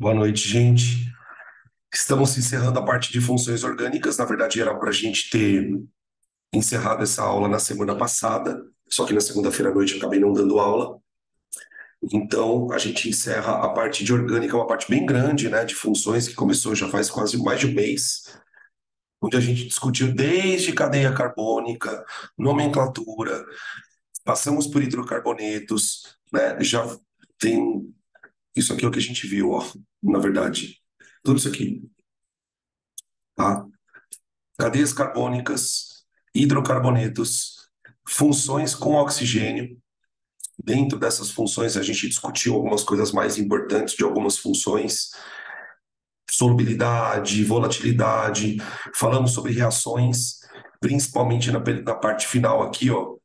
Boa noite, gente. Estamos encerrando a parte de funções orgânicas. Na verdade, era para a gente ter encerrado essa aula na semana passada, só que na segunda-feira à noite eu acabei não dando aula. Então, a gente encerra a parte de orgânica, uma parte bem grande, né, de funções, que começou já faz quase mais de um mês, onde a gente discutiu desde cadeia carbônica, nomenclatura, passamos por hidrocarbonetos, né, já tem isso aqui é o que a gente viu, ó, na verdade. Tudo isso aqui, tá? Cadeias carbônicas, hidrocarbonetos, funções com oxigênio. Dentro dessas funções, a gente discutiu algumas coisas mais importantes de algumas funções, solubilidade, volatilidade, falamos sobre reações, principalmente na parte final aqui, ó,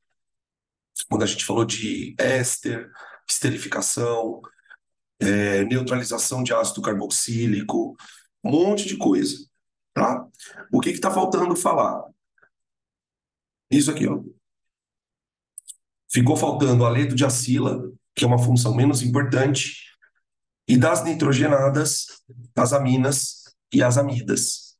quando a gente falou de éster, esterificação, neutralização de ácido carboxílico, um monte de coisa, tá? O que está faltando falar? Isso aqui, ó. Ficou faltando a ledo-diacila, que é uma função menos importante, e das nitrogenadas, as aminas e as amidas.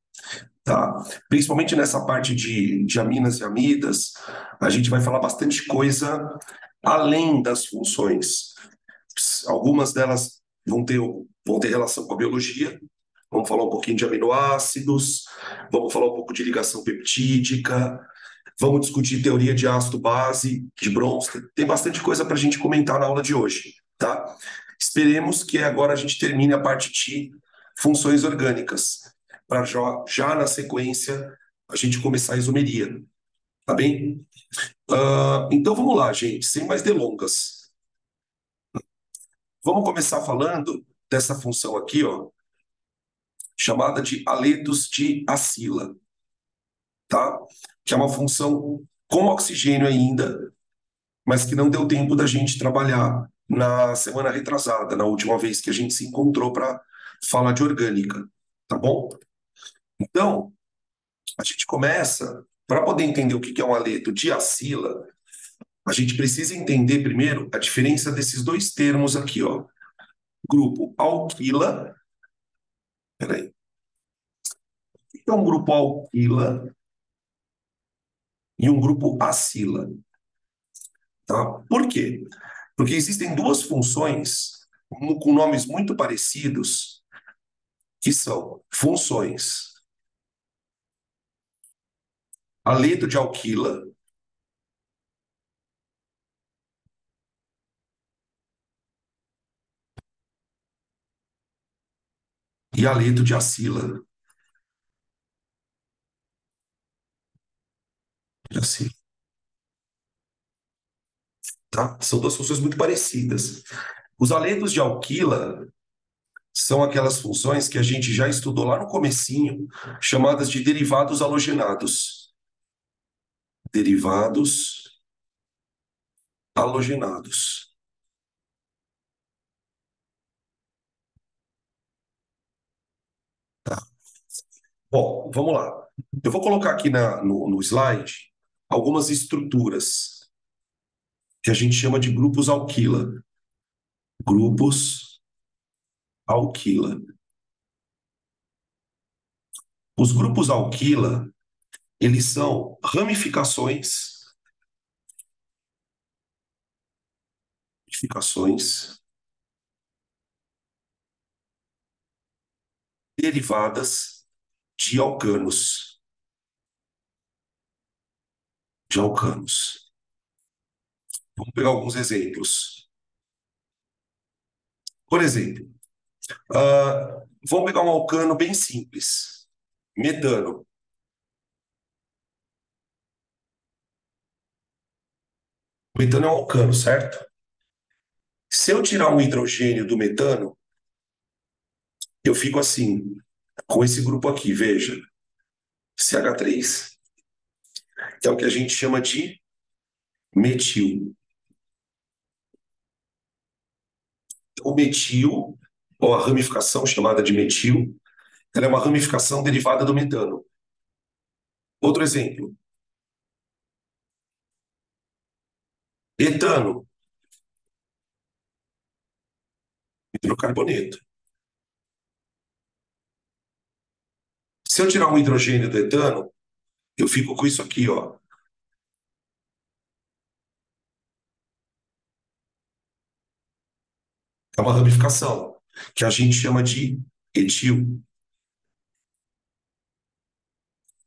Tá? Principalmente nessa parte de aminas e amidas, a gente vai falar bastante coisa além das funções. Algumas delas vão ter relação com a biologia. Vamos falar um pouquinho de aminoácidos, vamos falar um pouco de ligação peptídica, vamos discutir teoria de ácido-base, de Bronsted. Tem bastante coisa para a gente comentar na aula de hoje, tá? Esperemos que agora a gente termine a parte de funções orgânicas, para já na sequência a gente começar a isomeria, tá bem? Então vamos lá, gente, sem mais delongas. Vamos começar falando dessa função aqui, ó, chamada de aletos de acila, tá? Que é uma função com oxigênio ainda, mas que não deu tempo da gente trabalhar na semana retrasada, na última vez que a gente se encontrou para falar de orgânica, tá bom? Então, a gente começa, para poder entender o que é um aleto de acila, a gente precisa entender primeiro a diferença desses dois termos aqui, ó. Grupo alquila, peraí, o que é um grupo alquila e um grupo acila, tá? Por quê? Porque existem duas funções com nomes muito parecidos, que são funções aleto de alquila e aleto de acila. De acila, tá? São duas funções muito parecidas. Os aletos de alquila são aquelas funções que a gente já estudou lá no comecinho, chamadas de derivados halogenados. Derivados halogenados. Tá? Bom, vamos lá. Eu vou colocar aqui no slide algumas estruturas que a gente chama de grupos alquila. Grupos alquila. Os grupos alquila, eles são ramificações derivadas de alcanos. De alcanos. Vamos pegar alguns exemplos. Por exemplo, vamos pegar um alcano bem simples. Metano. O metano é um alcano, certo? Se eu tirar um hidrogênio do metano, eu fico assim, com esse grupo aqui, veja, CH3, que é o que a gente chama de metil. O metil, ou a ramificação chamada de metil, ela é uma ramificação derivada do metano. Outro exemplo, etano, hidrocarboneto. Se eu tirar um hidrogênio do etano, eu fico com isso aqui, ó. É uma ramificação, que a gente chama de etil.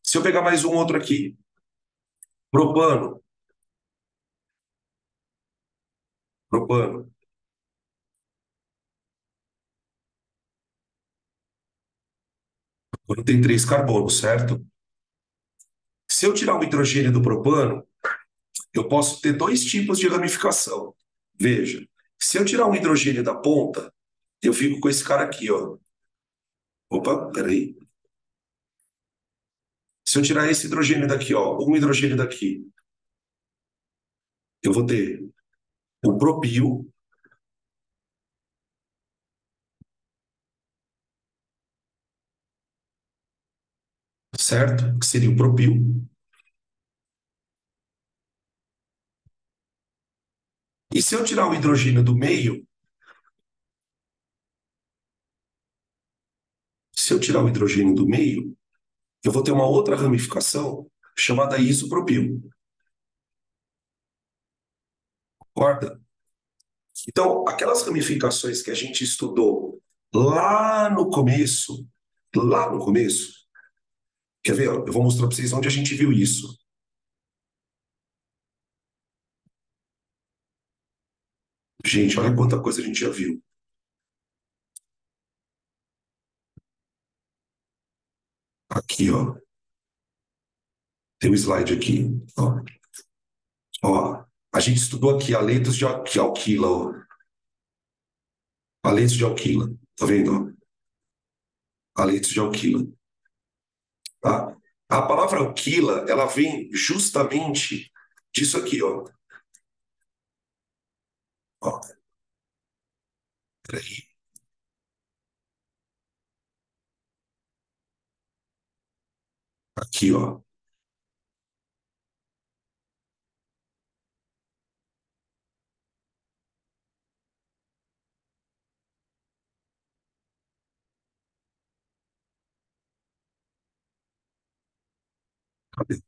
Se eu pegar mais um outro aqui, propano, propano, quando tem três carbonos, certo? Se eu tirar o hidrogênio do propano, eu posso ter dois tipos de ramificação. Veja, se eu tirar um hidrogênio da ponta, eu fico com esse cara aqui, ó. Opa, peraí. Se eu tirar esse hidrogênio daqui, ó, um hidrogênio daqui, eu vou ter o propil, certo? Que seria o propil. E se eu tirar o hidrogênio do meio, se eu tirar o hidrogênio do meio, eu vou ter uma outra ramificação chamada isopropil. Concorda? Então, aquelas ramificações que a gente estudou lá no começo, quer ver? Ó, eu vou mostrar para vocês onde a gente viu isso. Gente, olha quanta coisa a gente já viu. Aqui, ó. Tem um slide aqui. Ó. Ó. A gente estudou aqui aletos de alquila, ó. Aletos de alquila. Tá vendo? Ó? Aletos de alquila. Tá? A palavra alquila, ela vem justamente disso aqui, ó. Ó, peraí. Aqui, ó. Cadê?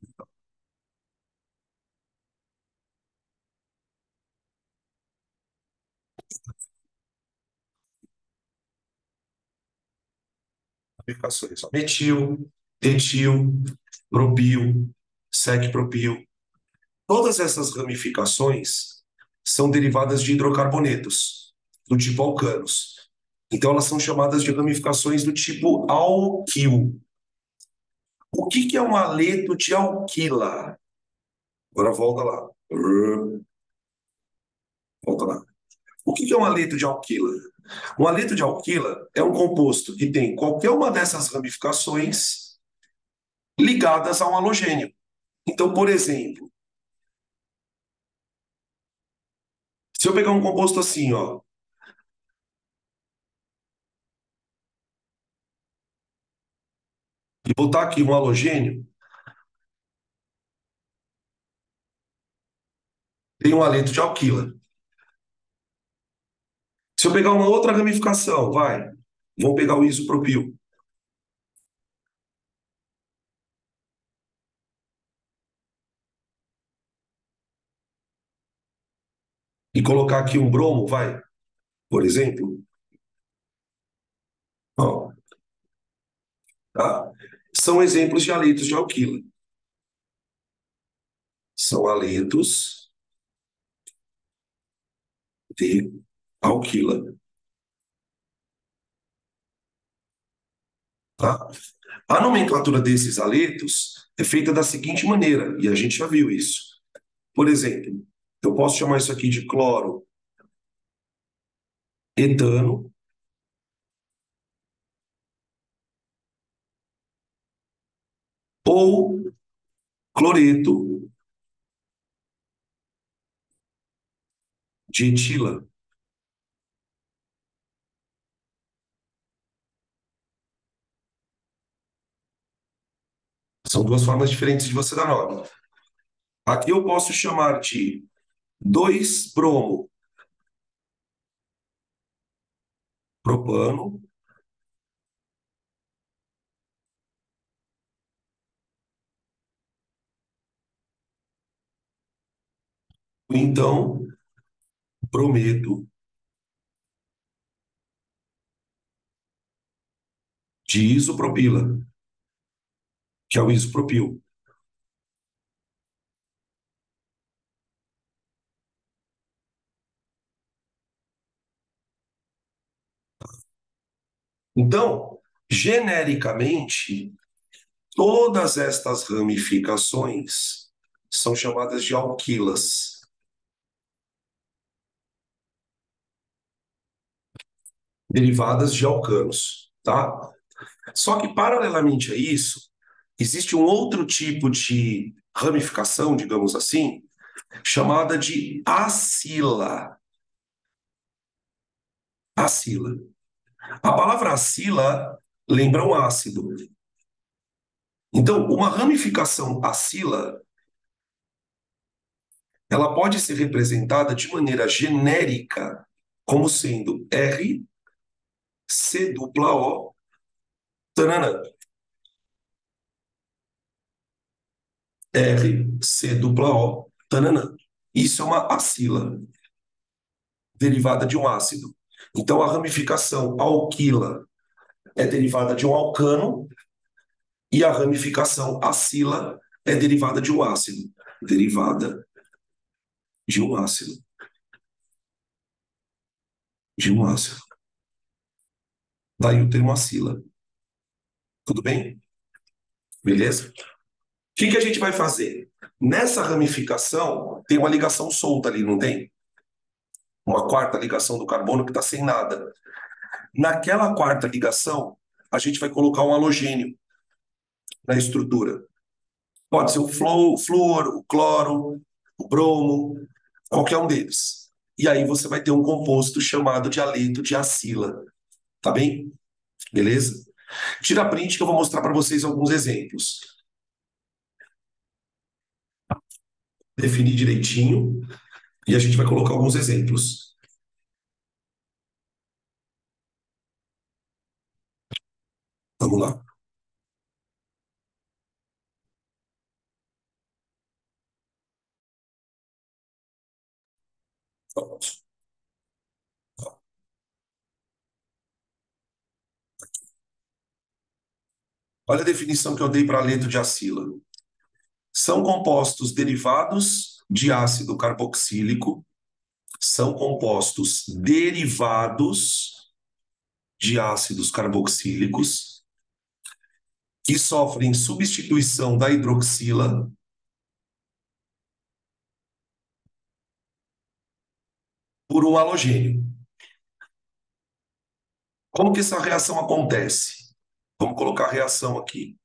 Aplicações, ó. Metil, etil, propil, secpropil. Todas essas ramificações são derivadas de hidrocarbonetos, do tipo alcanos. Então, elas são chamadas de ramificações do tipo alquil. O que que é um aleto de alquila? Agora volta lá. Volta lá. O que que é um aleto de alquila? Um aleto de alquila é um composto que tem qualquer uma dessas ramificações ligadas a um halogênio. Então, por exemplo, se eu pegar um composto assim, ó, e botar aqui um halogênio, tem um aleto de alquila. Se eu pegar uma outra ramificação, vai, vamos pegar o isopropil e colocar aqui um bromo, vai, por exemplo, ó, tá? São exemplos de aletos de alquila. São aletos de alquila, tá? A nomenclatura desses aletos é feita da seguinte maneira, e a gente já viu isso. Por exemplo, eu posso chamar isso aqui de cloro, etano, ou cloreto de etila. São duas formas diferentes de você dar nome. Aqui eu posso chamar de 2-bromo propano Então, brometo de isopropila, que é o isopropil. Então, genericamente, todas estas ramificações são chamadas de alquilas, derivadas de alcanos, tá? Só que, paralelamente a isso, existe um outro tipo de ramificação, digamos assim, chamada de acila. Acila. A palavra acila lembra um ácido. Então, uma ramificação acila, ela pode ser representada de maneira genérica como sendo R, C dupla O, tanana. R, C dupla O, tanana. Isso é uma acila, derivada de um ácido. Então, a ramificação alquila é derivada de um alcano e a ramificação acila é derivada de um ácido. Derivada de um ácido. De um ácido. Daí o termo acila. Tudo bem? Beleza? O que a gente vai fazer? Nessa ramificação, tem uma ligação solta ali, não tem? Uma quarta ligação do carbono que está sem nada. Naquela quarta ligação, a gente vai colocar um halogênio na estrutura. Pode ser o flúor, o cloro, o bromo, qualquer um deles. E aí você vai ter um composto chamado de aleto de acila. Tá bem? Beleza? Tira print que eu vou mostrar para vocês alguns exemplos. Definir direitinho e a gente vai colocar alguns exemplos. Vamos lá. Olha a definição que eu dei para aleto de acila. São compostos derivados de ácido carboxílico, são compostos derivados de ácidos carboxílicos que sofrem substituição da hidroxila por um halogênio. Como que essa reação acontece? Vamos colocar a reação aqui.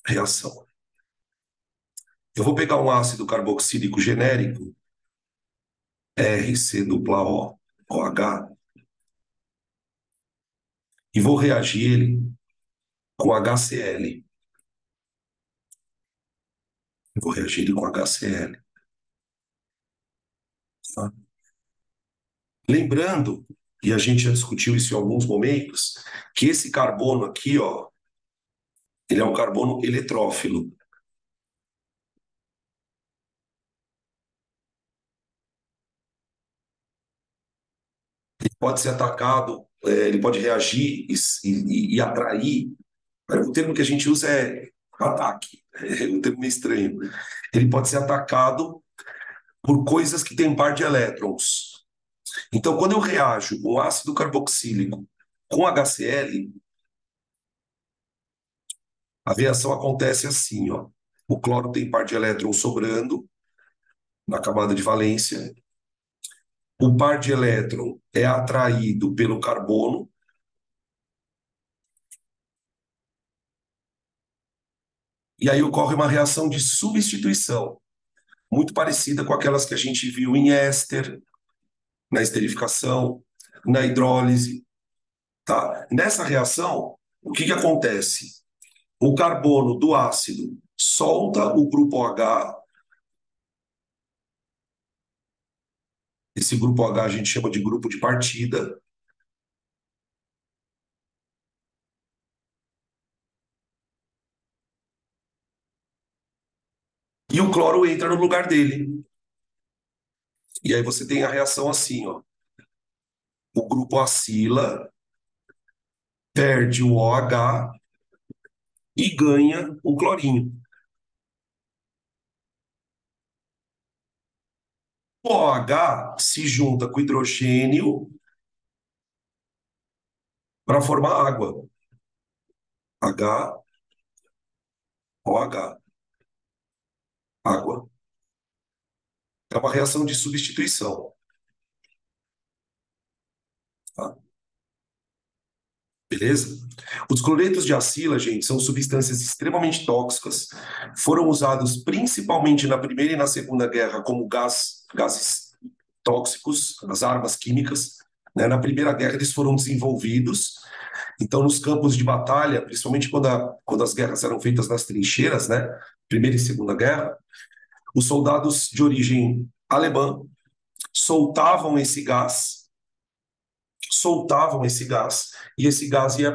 Reação. Eu vou pegar um ácido carboxílico genérico, RC OH, e vou reagir ele com HCl. Eu vou reagir ele com HCl. Tá? Lembrando, e a gente já discutiu isso em alguns momentos, que esse carbono aqui, ó, ele é um carbono eletrófilo. Ele pode ser atacado, ele pode reagir e atrair. O termo que a gente usa é ataque, é um termo meio estranho. Ele pode ser atacado por coisas que têm par de elétrons. Então, quando eu reajo o ácido carboxílico com HCl, a reação acontece assim, ó. O cloro tem par de elétrons sobrando na camada de valência. O par de elétron é atraído pelo carbono e aí ocorre uma reação de substituição, muito parecida com aquelas que a gente viu em éster, na esterificação, na hidrólise, tá? Nessa reação, o que acontece? O carbono do ácido solta o grupo H. Esse grupo H a gente chama de grupo de partida. E e o cloro entra no lugar dele. E aí você tem a reação assim, ó. O grupo acila, perde o OH e ganha o clorinho. O OH se junta com o hidrogênio para formar água. H, OH, água. É uma reação de substituição. Tá? Beleza? Os cloretos de acila, gente, são substâncias extremamente tóxicas. Foram usados principalmente na Primeira e na Segunda Guerra como gases tóxicos, as armas químicas. Né? Na Primeira Guerra eles foram desenvolvidos. Então, nos campos de batalha, principalmente quando as guerras eram feitas nas trincheiras, né? Primeira e Segunda Guerra, os soldados de origem alemã soltavam esse gás, e esse gás ia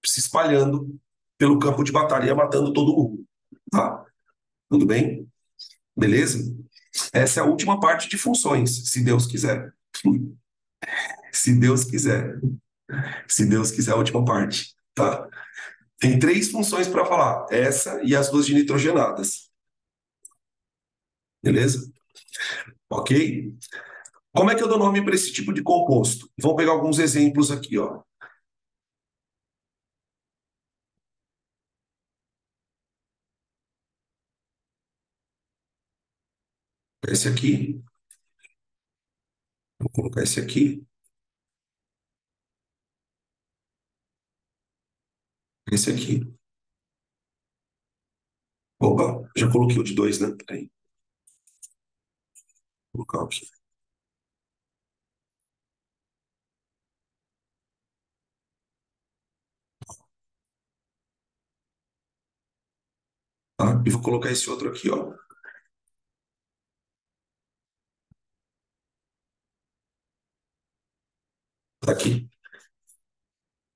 se espalhando pelo campo de batalha, ia matando todo mundo. Tá? Tudo bem? Beleza? Essa é a última parte de funções, se Deus quiser. Se Deus quiser. Se Deus quiser, a última parte. Tá? Tem três funções para falar: essa e as duas de nitrogenadas. Beleza? Ok? Como é que eu dou nome para esse tipo de composto? Vamos pegar alguns exemplos aqui, ó. Esse aqui, vou colocar esse aqui, esse aqui. Opa, já coloquei o de dois, né? Peraí, vou colocar aqui. Tá? E vou colocar esse outro aqui, ó. Tá aqui.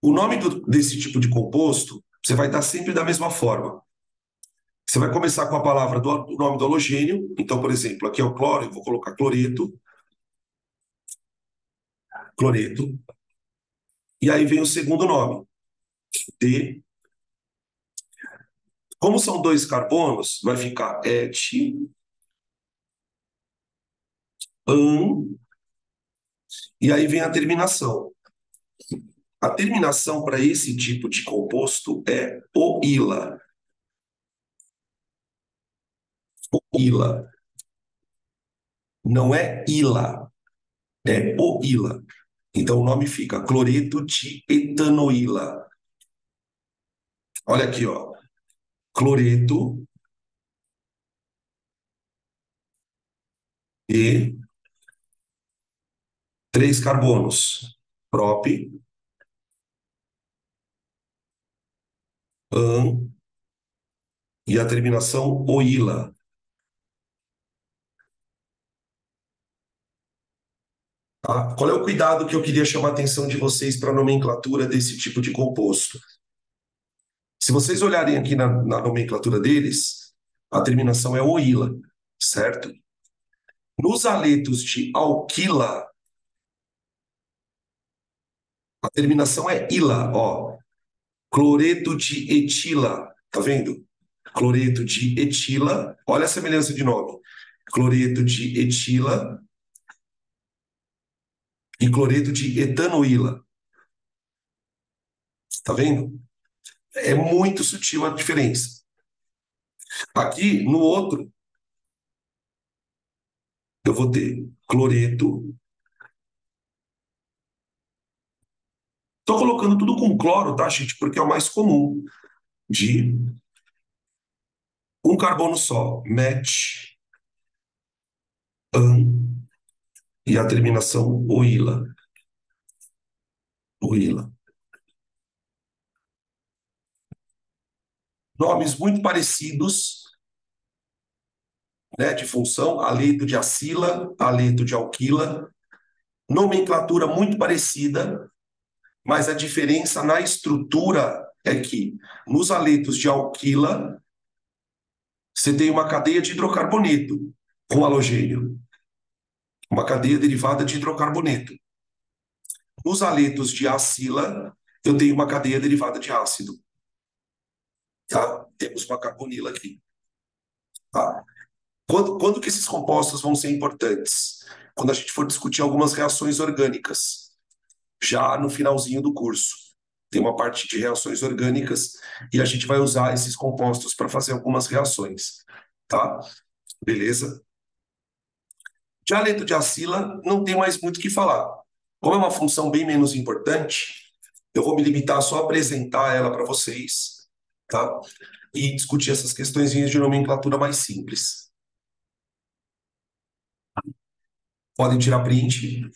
O nome desse tipo de composto, você vai dar sempre da mesma forma. Você vai começar com a palavra do nome do halogênio. Então, por exemplo, aqui é o cloro, eu vou colocar cloreto, cloreto. E aí vem o segundo nome, D. Como são dois carbonos, vai ficar et, an, e aí vem a terminação. A terminação para esse tipo de composto é oila. Oila. Não é ila, é oila. Então o nome fica cloreto de etanoíla. Olha aqui, ó. Cloreto e três carbonos. Prop, an e a terminação oila. Tá? Qual é o cuidado que eu queria chamar a atenção de vocês para a nomenclatura desse tipo de composto? Se vocês olharem aqui na nomenclatura deles, a terminação é oila, certo? Nos aletos de alquila, a terminação é ila, ó. Cloreto de etila, tá vendo? Cloreto de etila, olha a semelhança de nome. Cloreto de etila e cloreto de etanoíla, tá vendo? É muito sutil a diferença. Aqui, no outro, eu vou ter cloreto. Tô colocando tudo com cloro, tá, gente? Porque é o mais comum de um carbono só, met, an, e a terminação oila. Oila. Nomes muito parecidos, né, de função, aleto de acila, aleto de alquila, nomenclatura muito parecida, mas a diferença na estrutura é que nos aletos de alquila você tem uma cadeia de hidrocarboneto com halogênio, uma cadeia derivada de hidrocarboneto. Nos aletos de acila, eu tenho uma cadeia derivada de ácido. Tá? Temos uma carbonila aqui. Tá? Quando que esses compostos vão ser importantes? Quando a gente for discutir algumas reações orgânicas, já no finalzinho do curso. Tem uma parte de reações orgânicas e a gente vai usar esses compostos para fazer algumas reações. Tá? Beleza? De aleto de acila, não tem mais muito o que falar. Como é uma função bem menos importante, eu vou me limitar só a apresentar ela para vocês, tá? E discutir essas questões de nomenclatura mais simples. Podem tirar print.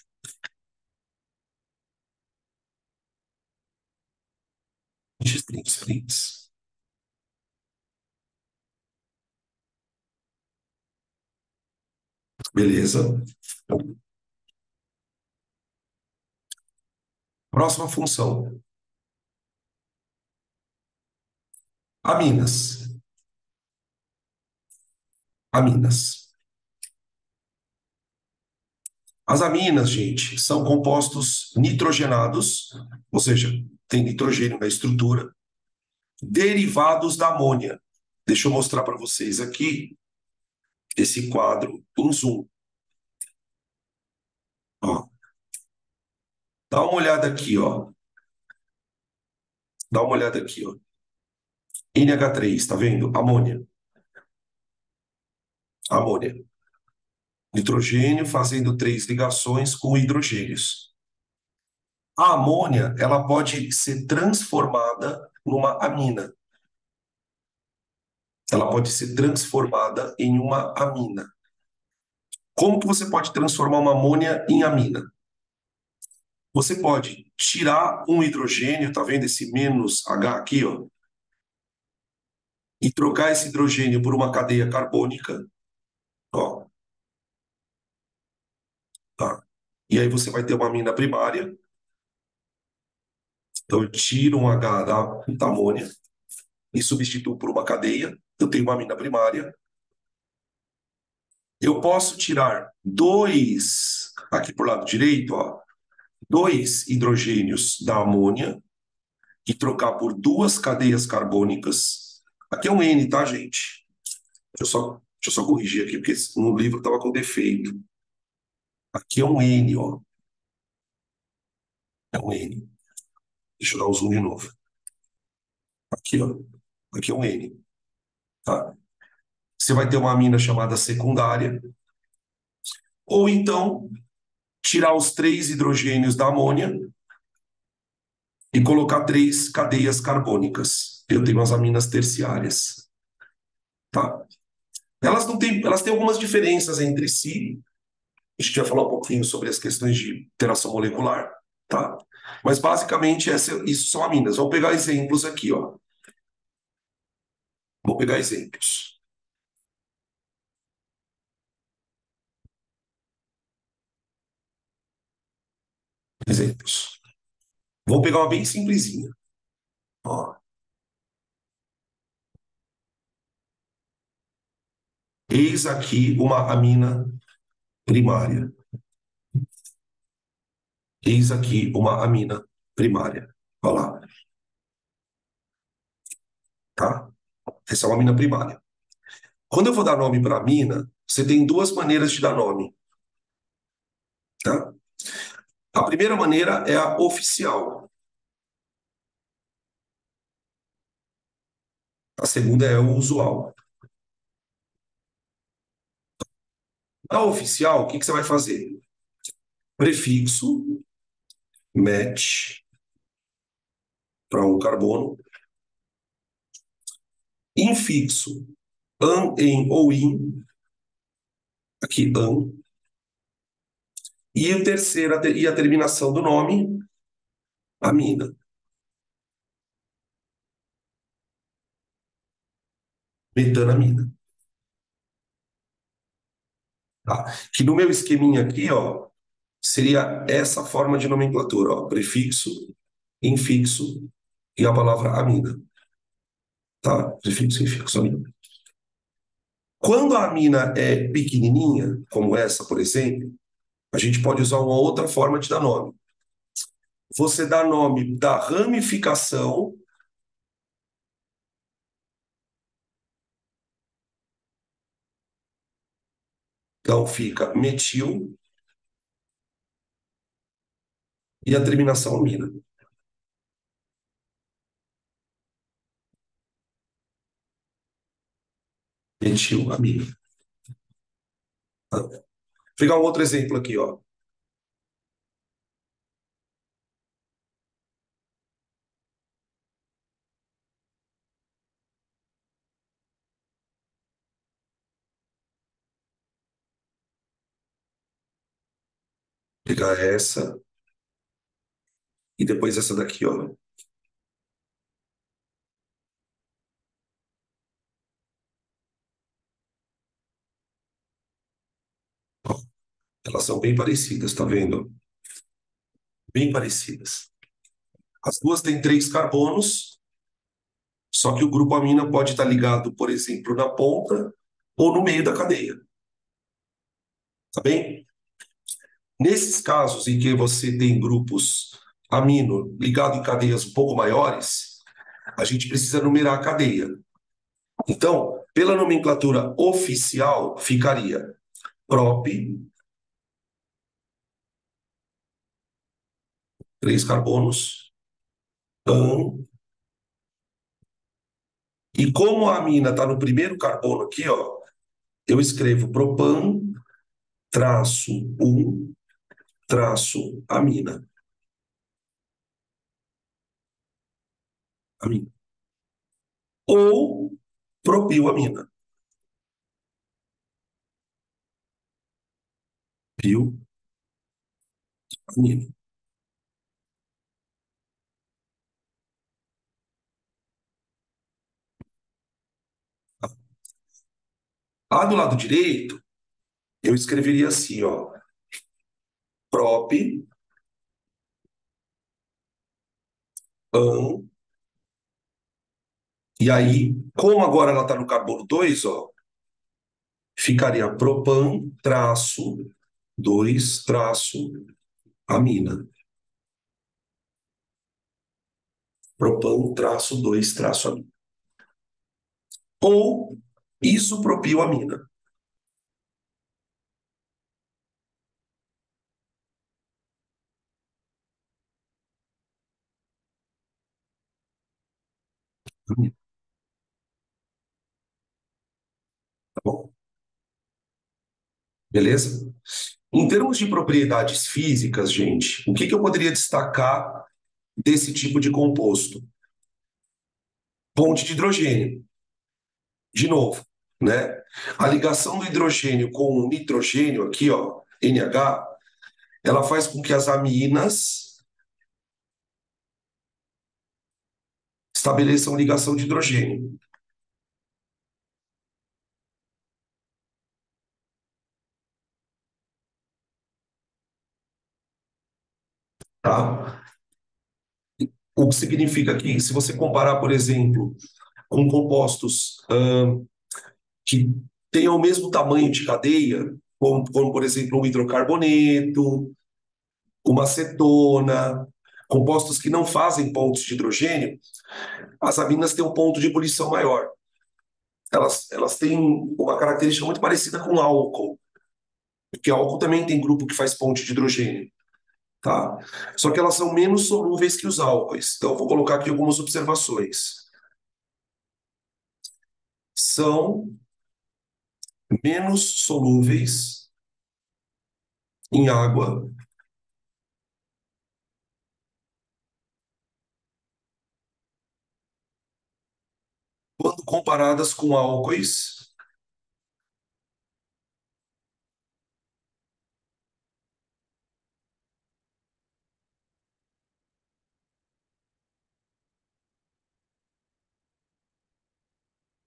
Prints, prints. Beleza. Próxima função. Aminas. Aminas. As aminas, gente, são compostos nitrogenados, ou seja, tem nitrogênio na estrutura, derivados da amônia. Deixa eu mostrar para vocês aqui esse quadro em zoom. Ó, dá uma olhada aqui, ó. Dá uma olhada aqui, ó. NH3, tá vendo? Amônia. Amônia. Nitrogênio fazendo 3 ligações com hidrogênios. A amônia, ela pode ser transformada numa amina. Ela pode ser transformada em uma amina. Como que você pode transformar uma amônia em amina? Você pode tirar um hidrogênio, tá vendo esse menos H aqui, ó, e trocar esse hidrogênio por uma cadeia carbônica, ó, tá? E aí você vai ter uma amina primária. Então eu tiro um H da amônia e substituo por uma cadeia, eu tenho uma amina primária. Eu posso tirar dois, aqui por lado direito, ó, dois hidrogênios da amônia e trocar por duas cadeias carbônicas. Aqui é um N, tá, gente? Deixa eu só corrigir aqui, porque no livro estava com defeito. Aqui é um N, ó. É um N. Deixa eu dar o zoom de novo. Aqui, ó. Aqui é um N. Tá? Você vai ter uma amina chamada secundária. Ou então, tirar os 3 hidrogênios da amônia e colocar 3 cadeias carbônicas. Eu tenho as aminas terciárias. Tá? Elas não têm, elas têm algumas diferenças entre si. A gente vai falar um pouquinho sobre as questões de interação molecular, tá? Mas basicamente isso são aminas. Vamos pegar exemplos aqui, ó. Vou pegar exemplos. Exemplos. Vou pegar uma bem simplesinha. Ó. Eis aqui uma amina primária. Eis aqui uma amina primária. Olha lá, tá? Essa é uma amina primária. Quando eu vou dar nome para amina, você tem duas maneiras de dar nome, tá? A primeira maneira é a oficial. A segunda é o usual. A oficial, o que que você vai fazer? Prefixo, match, para um carbono. Infixo, an, em ou in. Aqui, an. E a terceira, e a terminação do nome, amina. Metanamina. Tá? Que no meu esqueminha aqui, ó, seria essa forma de nomenclatura, ó, prefixo, infixo e a palavra amina. Tá? Prefixo, infixo, amina. Quando a amina é pequenininha, como essa, por exemplo, a gente pode usar uma outra forma de dar nome. Você dá nome da ramificação, então fica metil e a terminação amina. Metilamina. Vou pegar um outro exemplo aqui, ó. Vou pegar essa e depois essa daqui, ó. Ó, elas são bem parecidas, tá vendo? Bem parecidas. As duas têm três carbonos, só que o grupo amina pode estar ligado, por exemplo, na ponta ou no meio da cadeia, tá bem? Nesses casos em que você tem grupos amino ligado em cadeias um pouco maiores, a gente precisa numerar a cadeia. Então, pela nomenclatura oficial, ficaria prop, três carbonos, pan, e como a amina está no primeiro carbono aqui, ó, eu escrevo propan traço um traço amina. Amina. Ou propilamina. Pioamina. Lá do lado direito, eu escreveria assim, ó, prop, pan, e aí, como agora ela está no carbono 2, ó, ficaria propan traço 2 traço amina. Propan traço 2 traço amina. Ou isopropilamina, tá bom? Beleza? Em termos de propriedades físicas, gente, o que que eu poderia destacar desse tipo de composto? Ponte de hidrogênio, de novo, né? A ligação do hidrogênio com o nitrogênio aqui, ó, NH, ela faz com que as aminas estabeleçam ligação de hidrogênio, tá? O que significa que, se você comparar, por exemplo, com compostos que tenham o mesmo tamanho de cadeia, como por exemplo, um hidrocarboneto, uma acetona, compostos que não fazem pontos de hidrogênio, as aminas têm um ponto de ebulição maior. Elas têm uma característica muito parecida com álcool, porque álcool também tem grupo que faz ponte de hidrogênio, tá? Só que elas são menos solúveis que os álcoois. Então, eu vou colocar aqui algumas observações. São menos solúveis em água quando comparadas com álcoois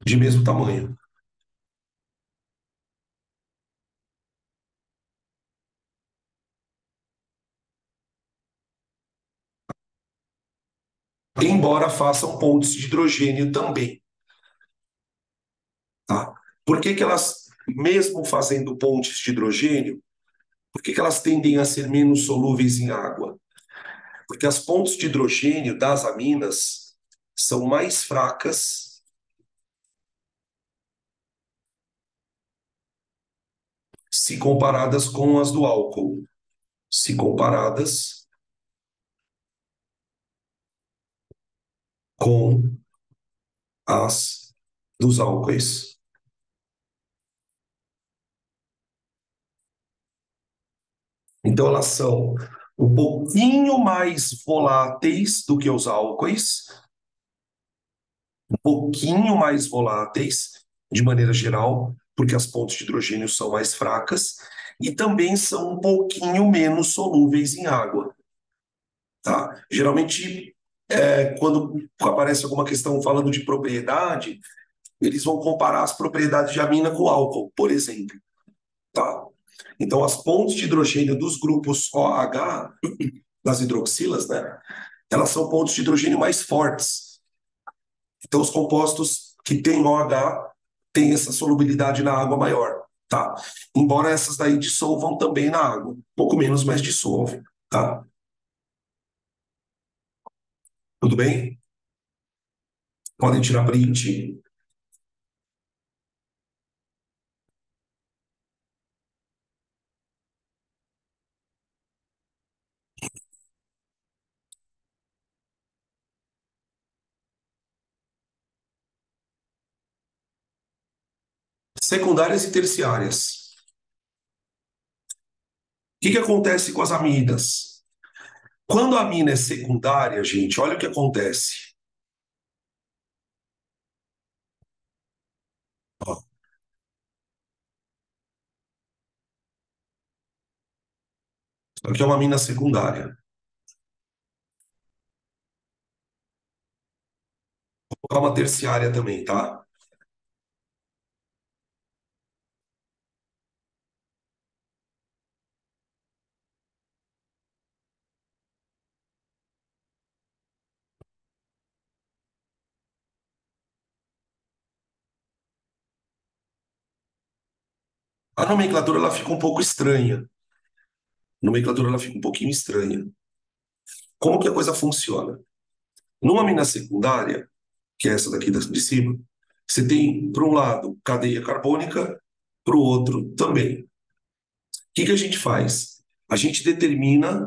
de mesmo tamanho. Embora façam pontes de hidrogênio também, tá? Por que que elas, mesmo fazendo pontes de hidrogênio, por que que elas tendem a ser menos solúveis em água? Porque as pontes de hidrogênio das aminas são mais fracas se comparadas com as do álcool. Se comparadas com as dos álcoois. Então, elas são um pouquinho mais voláteis do que os álcoois, um pouquinho mais voláteis, de maneira geral, porque as pontes de hidrogênio são mais fracas, e também são um pouquinho menos solúveis em água. Tá? Geralmente, quando aparece alguma questão falando de propriedade, eles vão comparar as propriedades de amina com álcool, por exemplo. Tá? Então, as pontes de hidrogênio dos grupos OH, das hidroxilas, né, elas são pontes de hidrogênio mais fortes. Então, os compostos que têm OH têm essa solubilidade na água maior. Tá? Embora essas daí dissolvam também na água. Um pouco menos, mas dissolvem. Tá? Tudo bem? Podem tirar print. Secundárias e terciárias. O que que acontece com as aminas? Quando a amina é secundária, gente, olha o que acontece. Ó, isso aqui é uma amina secundária. Vou colocar uma terciária também, tá? A nomenclatura ela fica um pouco estranha. A nomenclatura ela fica um pouquinho estranha. Como que a coisa funciona? Numa amina secundária, que é essa daqui de cima, você tem, por um lado, cadeia carbônica, para o outro também. O que que a gente faz? A gente determina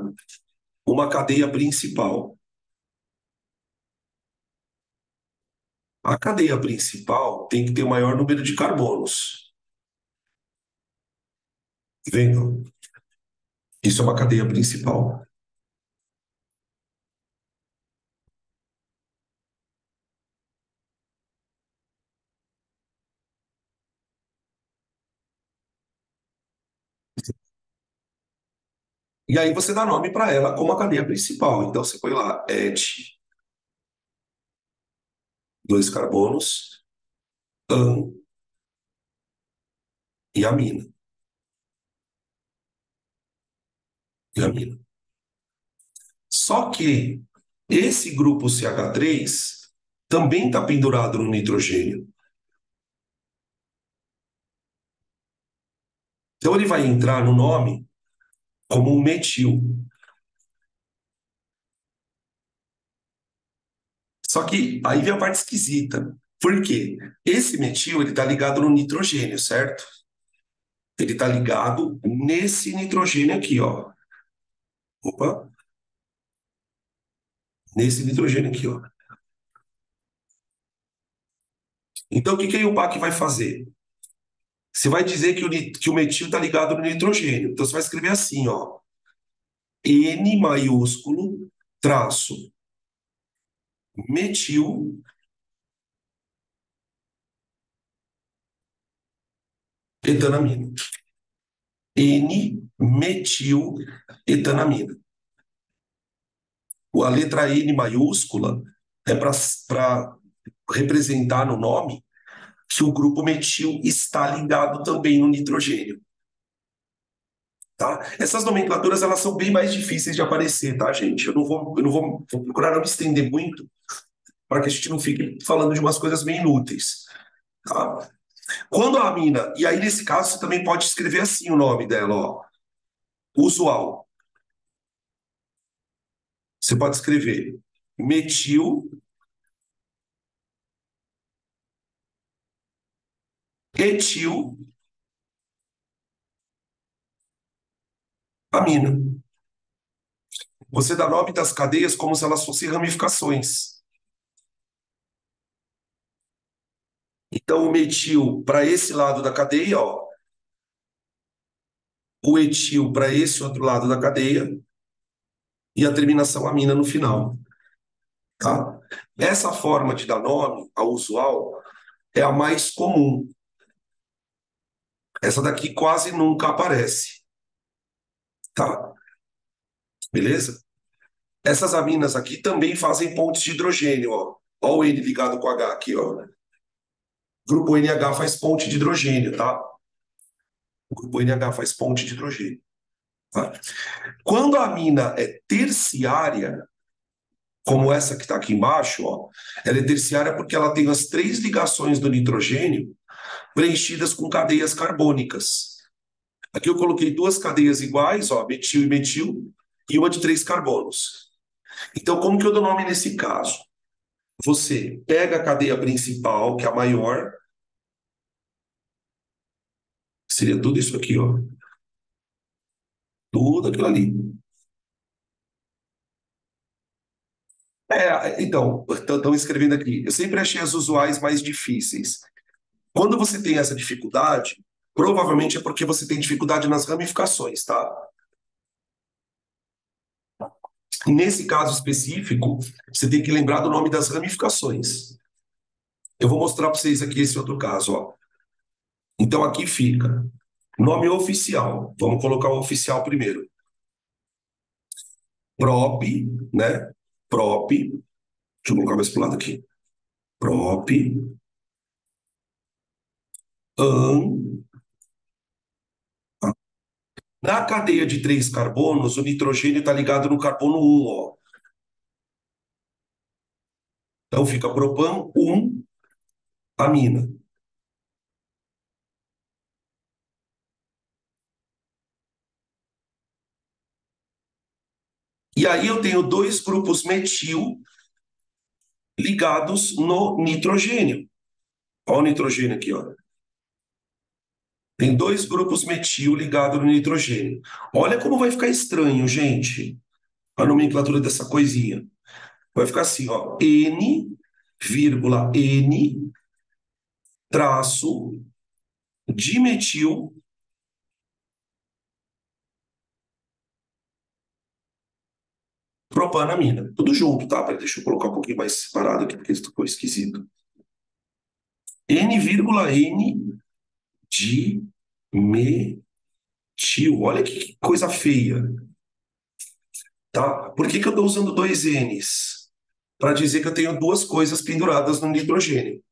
uma cadeia principal. A cadeia principal tem que ter o maior número de carbonos. Vendo? Isso é uma cadeia principal. E aí você dá nome para ela como a cadeia principal. Então você põe lá et, dois carbonos, an e amina. E amina. Só que esse grupo CH3 também está pendurado no nitrogênio. Então ele vai entrar no nome como um metil. Só que aí vem a parte esquisita. Por quê? Esse metil ele está ligado no nitrogênio, certo? Ele está ligado nesse nitrogênio aqui, ó. Opa, nesse nitrogênio aqui, ó. Então o que que a IUPAC vai fazer? Você vai dizer que o metil está ligado no nitrogênio. Então você vai escrever assim, ó. N maiúsculo, traço, metil, etanamina. N-metil etanamina. A letra N maiúscula é para representar no nome que o grupo metil está ligado também no nitrogênio. Tá? Essas nomenclaturas elas são bem mais difíceis de aparecer, tá, gente? Eu não vou procurar não me estender muito para que a gente não fique falando de umas coisas bem inúteis. Tá? Quando a amina, e aí nesse caso você também pode escrever assim o nome dela, ó, usual. Você pode escrever metil, etil, amina. Você dá nome das cadeias como se elas fossem ramificações. Então, o metil para esse lado da cadeia, ó, o etil para esse outro lado da cadeia e a terminação amina no final, tá? Essa forma de dar nome ao usual é a mais comum. Essa daqui quase nunca aparece, tá? Beleza? Essas aminas aqui também fazem pontes de hidrogênio, ó. Ó o N ligado com H aqui, ó. O grupo NH faz ponte de hidrogênio, tá? O grupo NH faz ponte de hidrogênio. Tá? Quando a amina é terciária, como essa que está aqui embaixo, ó, ela é terciária porque ela tem as três ligações do nitrogênio preenchidas com cadeias carbônicas. Aqui eu coloquei duas cadeias iguais, ó, metil e metil, e uma de três carbonos. Então, como que eu dou nome nesse caso? Você pega a cadeia principal, que é a maior, seria tudo isso aqui, ó. Tudo aquilo ali. Então, estão escrevendo aqui. Eu sempre achei as usuais mais difíceis. Quando você tem essa dificuldade, provavelmente é porque você tem dificuldade nas ramificações, tá? Nesse caso específico, você tem que lembrar do nome das ramificações. Eu vou mostrar para vocês aqui esse outro caso, ó. Então aqui fica nome oficial. Vamos colocar o oficial primeiro. Prop, né? Prop. Deixa eu colocar mais para o lado aqui. Prop, an. Na cadeia de três carbonos, o nitrogênio está ligado no carbono 1, ó. Então fica propan 1, amina. E aí eu tenho dois grupos metil ligados no nitrogênio. Olha o nitrogênio aqui, ó. Tem dois grupos metil ligados no nitrogênio. Olha como vai ficar estranho, gente, a nomenclatura dessa coisinha. Vai ficar assim, ó. N, vírgula, N, traço, dimetil, propanamina. Tudo junto, tá? Peraí, deixa eu colocar um pouquinho mais separado aqui, porque isso ficou esquisito. N, vírgula, N, dimetil. Olha que coisa feia. Tá? Por que que eu estou usando dois N's? Para dizer que eu tenho duas coisas penduradas no nitrogênio.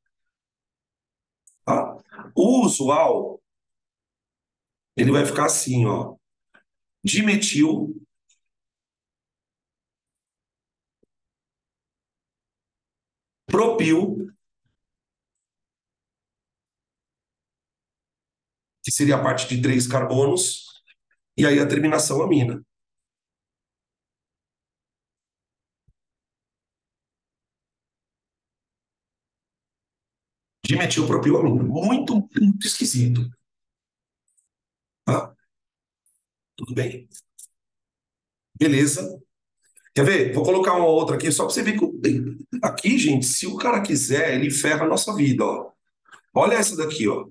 Tá? O usual, ele vai ficar assim, ó. Dimetil, propil, que seria a parte de três carbonos, e aí a terminação amina. Dimetilpropilamina. Muito, muito esquisito. Tá? Tudo bem. Beleza. Quer ver? Vou colocar uma outra aqui só para você ver que aqui, gente, se o cara quiser, ele ferra a nossa vida, ó. Olha essa daqui, ó.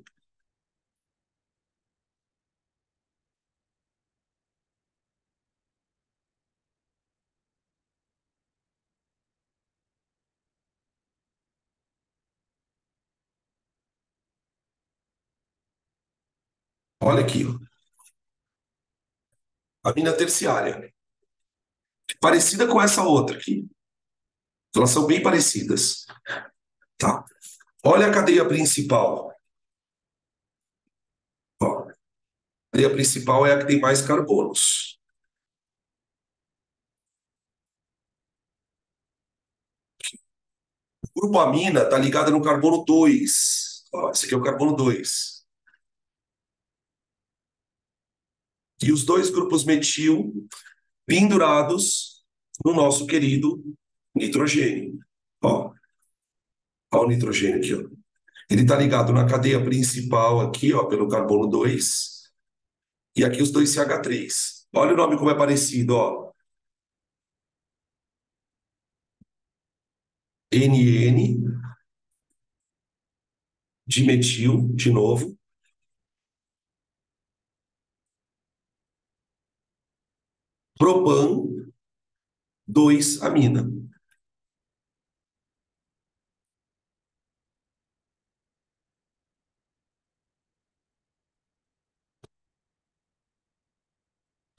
Olha aqui, ó. A mina terciária. Parecida com essa outra aqui. Elas são bem parecidas, tá? Olha a cadeia principal. Ó, a cadeia principal é a que tem mais carbonos. O grupo amina está ligado no carbono 2. Ó, esse aqui é o carbono 2. E os dois grupos metil pendurados no nosso querido nitrogênio. Ó, ó o nitrogênio aqui, ó. Ele está ligado na cadeia principal aqui, ó, pelo carbono 2, e aqui os dois CH3. Olha o nome como é parecido, ó. NN dimetil, de novo, propan 2 amina.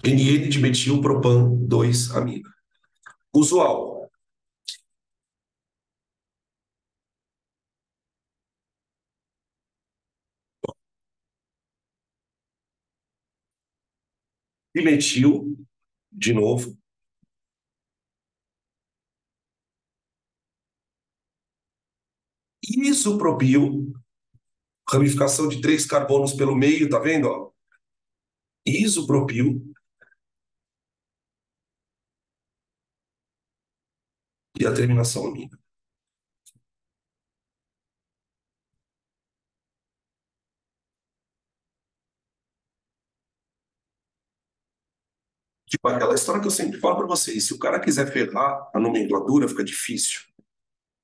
NN dimetil propan 2 amina. Usual. Dimetil, de novo. Isopropil, ramificação de 3 carbonos pelo meio, tá vendo? Ó? Isopropil e a terminação amina. Tipo, aquela história que eu sempre falo para vocês, se o cara quiser ferrar a nomenclatura, fica difícil.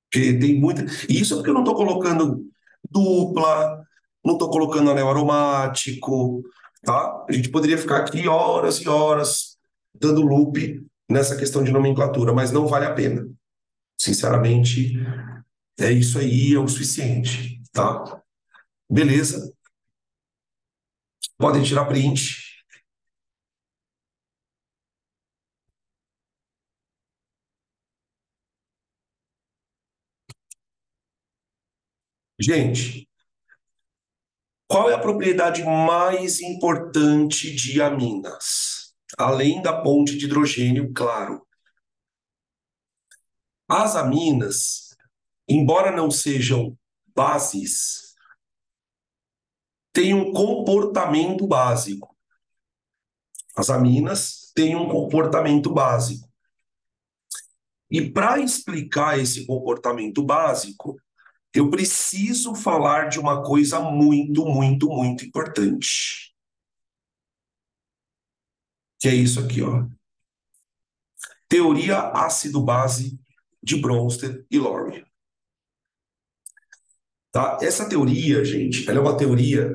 Porque tem muita. E isso é porque eu não estou colocando dupla, não estou colocando anel aromático, tá? A gente poderia ficar aqui horas e horas dando loop nessa questão de nomenclatura, mas não vale a pena. Sinceramente, é isso aí, é o suficiente, tá? Beleza, podem tirar print. Gente, qual é a propriedade mais importante de aminas? Além da ponte de hidrogênio, claro. As aminas, embora não sejam bases, têm um comportamento básico. As aminas têm um comportamento básico. E para explicar esse comportamento básico, eu preciso falar de uma coisa muito, muito, muito importante. Que é isso aqui, ó. Teoria ácido-base de Bronsted e Lowry. Tá? Essa teoria, gente, ela é uma teoria.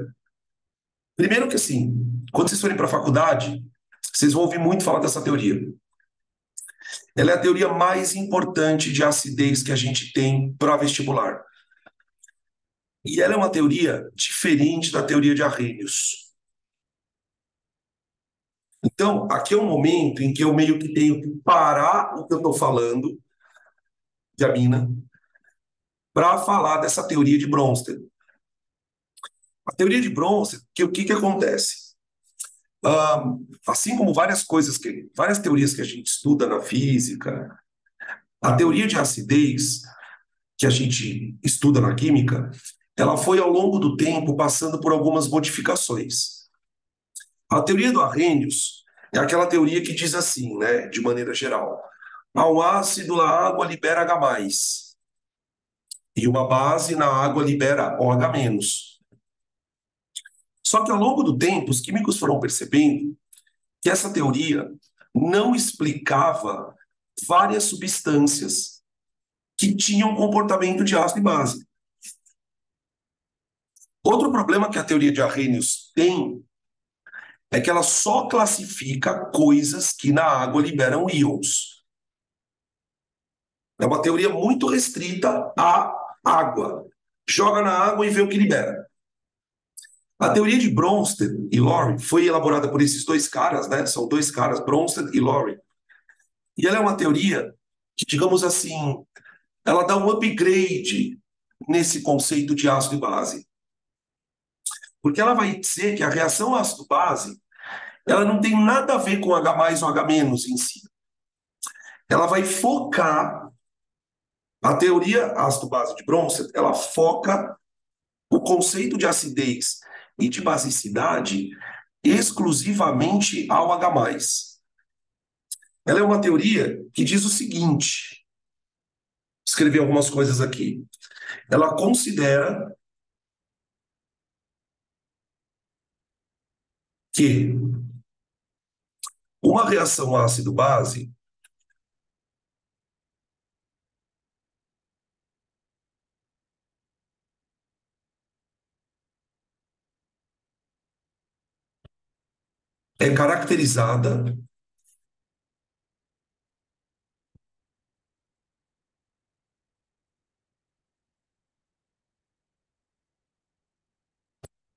Primeiro que assim, quando vocês forem para a faculdade, vocês vão ouvir muito falar dessa teoria. Ela é a teoria mais importante de acidez que a gente tem para vestibular. E ela é uma teoria diferente da teoria de Arrhenius. Então, aqui é um momento em que eu meio que tenho que parar o que eu estou falando de amina para falar dessa teoria de Bronsted. A teoria de Bronsted, que o que, que acontece? Assim como várias teorias que a gente estuda na física, a teoria de acidez que a gente estuda na química, ela foi ao longo do tempo passando por algumas modificações. A teoria do Arrhenius é aquela teoria que diz assim, né, de maneira geral, ao ácido a água libera H+, e uma base na água libera OH-. Só que ao longo do tempo, os químicos foram percebendo que essa teoria não explicava várias substâncias que tinham comportamento de ácido e base. Outro problema que a teoria de Arrhenius tem é que ela só classifica coisas que na água liberam íons. É uma teoria muito restrita à água. Joga na água e vê o que libera. A teoria de Bronsted e Lowry foi elaborada por esses dois caras, né? São dois caras, Bronsted e Lowry. E ela é uma teoria que, digamos assim, ela dá um upgrade nesse conceito de ácido e base. Porque ela vai dizer que a reação ácido-base ela não tem nada a ver com H+ ou H- em si. Ela vai focar, a teoria ácido-base de Bronsted, ela foca o conceito de acidez e de basicidade exclusivamente ao H+. Ela é uma teoria que diz o seguinte, escrevi algumas coisas aqui. Ela considera que uma reação ácido-base é caracterizada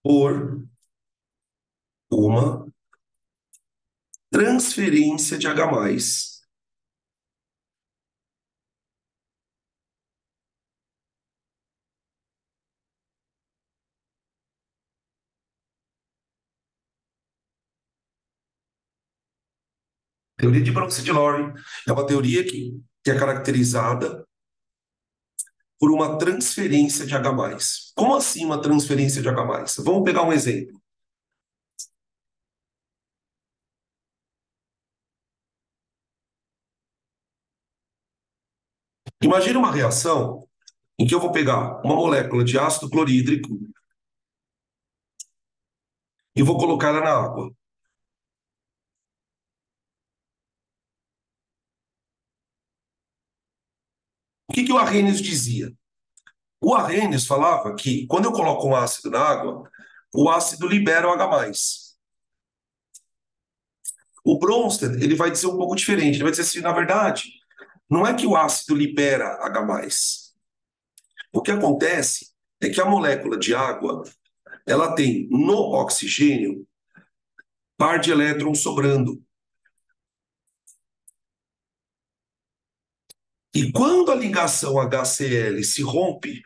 por uma transferência de H+. Teoria de Bronsted-Lowry é uma teoria que é caracterizada por uma transferência de H+. Como assim uma transferência de H+? Vamos pegar um exemplo. Imagina uma reação em que eu vou pegar uma molécula de ácido clorídrico e vou colocar ela na água. O que o Arrhenius dizia? O Arrhenius falava que quando eu coloco um ácido na água, o ácido libera o H+. O Bronsted, ele vai dizer um pouco diferente. Ele vai dizer assim, na verdade, não é que o ácido libera H+. O que acontece é que a molécula de água, ela tem no oxigênio par de elétrons sobrando. E quando a ligação HCl se rompe,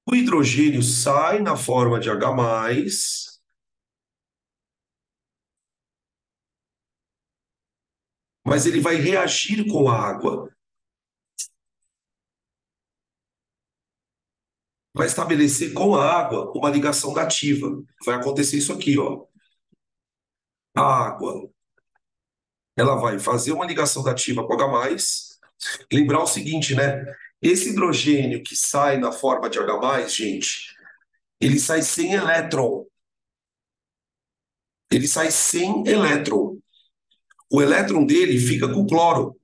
o hidrogênio sai na forma de H+, mas ele vai reagir com a água, vai estabelecer com a água uma ligação dativa. Vai acontecer isso aqui, ó. A água, ela vai fazer uma ligação dativa com H+. Lembrar o seguinte, né? Esse hidrogênio que sai na forma de H+, gente, ele sai sem elétron. Ele sai sem elétron. O elétron dele fica com o cloro.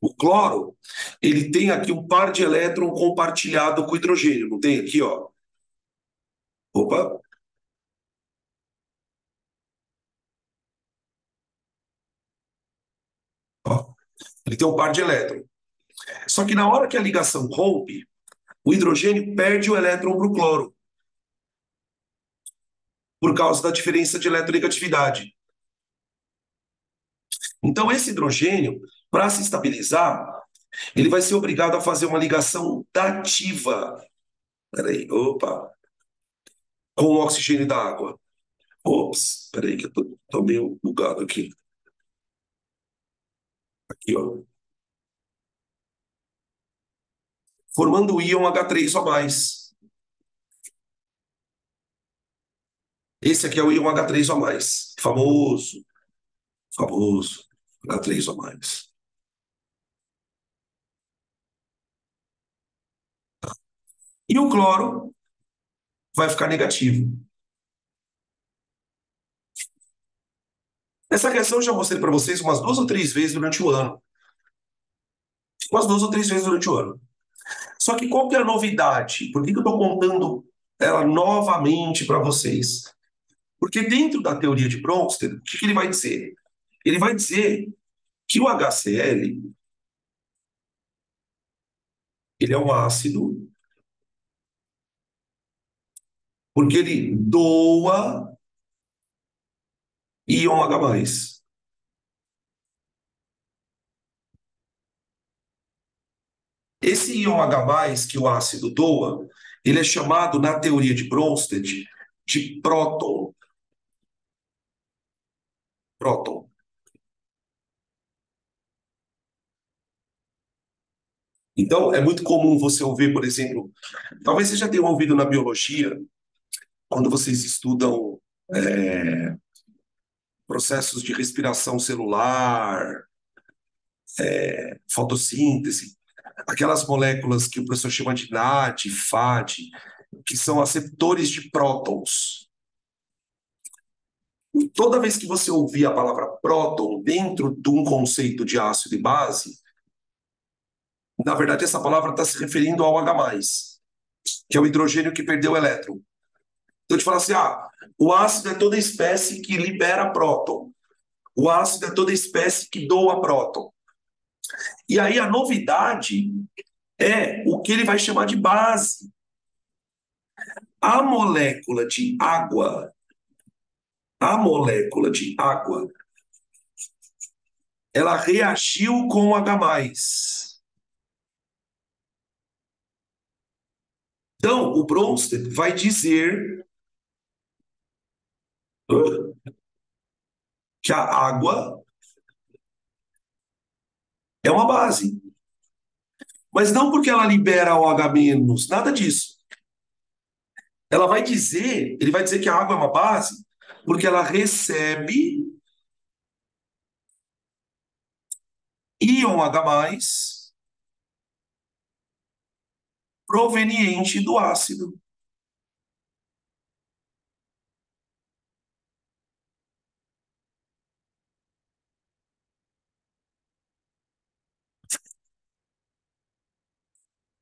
O cloro, ele tem aqui um par de elétron compartilhado com o hidrogênio, não tem aqui, ó? Opa, ó. Ele tem um par de elétron. Só que na hora que a ligação rompe, o hidrogênio perde o elétron para o cloro, por causa da diferença de eletronegatividade. Então, esse hidrogênio, para se estabilizar, ele vai ser obrigado a fazer uma ligação dativa. Peraí, opa, com o oxigênio da água. Ops, peraí, que eu tô meio bugado aqui. Aqui, ó. Formando o íon H3O+. Esse aqui é o íon H3O+. Famoso, famoso. H3O+. E o cloro vai ficar negativo. Essa reação eu já mostrei para vocês umas 2 ou 3 vezes durante o ano. Umas 2 ou 3 vezes durante o ano. Só que qual que é a novidade? Por que eu estou contando ela novamente para vocês? Porque dentro da teoria de Bronsted, o que ele vai dizer? Ele vai dizer que o HCl ele é um ácido porque ele doa íon H+. Esse íon H+, que o ácido doa, ele é chamado, na teoria de Bronsted, de próton. Próton. Então, é muito comum você ouvir, por exemplo, talvez você já tenha ouvido na biologia, quando vocês estudam é, processos de respiração celular, fotossíntese, aquelas moléculas que o professor chama de NAD, FAD, que são aceptores de prótons. E toda vez que você ouvir a palavra próton dentro de um conceito de ácido e base, na verdade essa palavra está se referindo ao H+, que é o hidrogênio que perdeu o elétron. Então, te fala assim, o ácido é toda espécie que libera próton. O ácido é toda espécie que doa próton. E aí a novidade é o que ele vai chamar de base. A molécula de água, a molécula de água, ela reagiu com o H+. Então, o Bronsted vai dizer que a água é uma base. Mas não porque ela libera OH-, nada disso. Ele vai dizer que a água é uma base porque ela recebe íon H+, proveniente do ácido.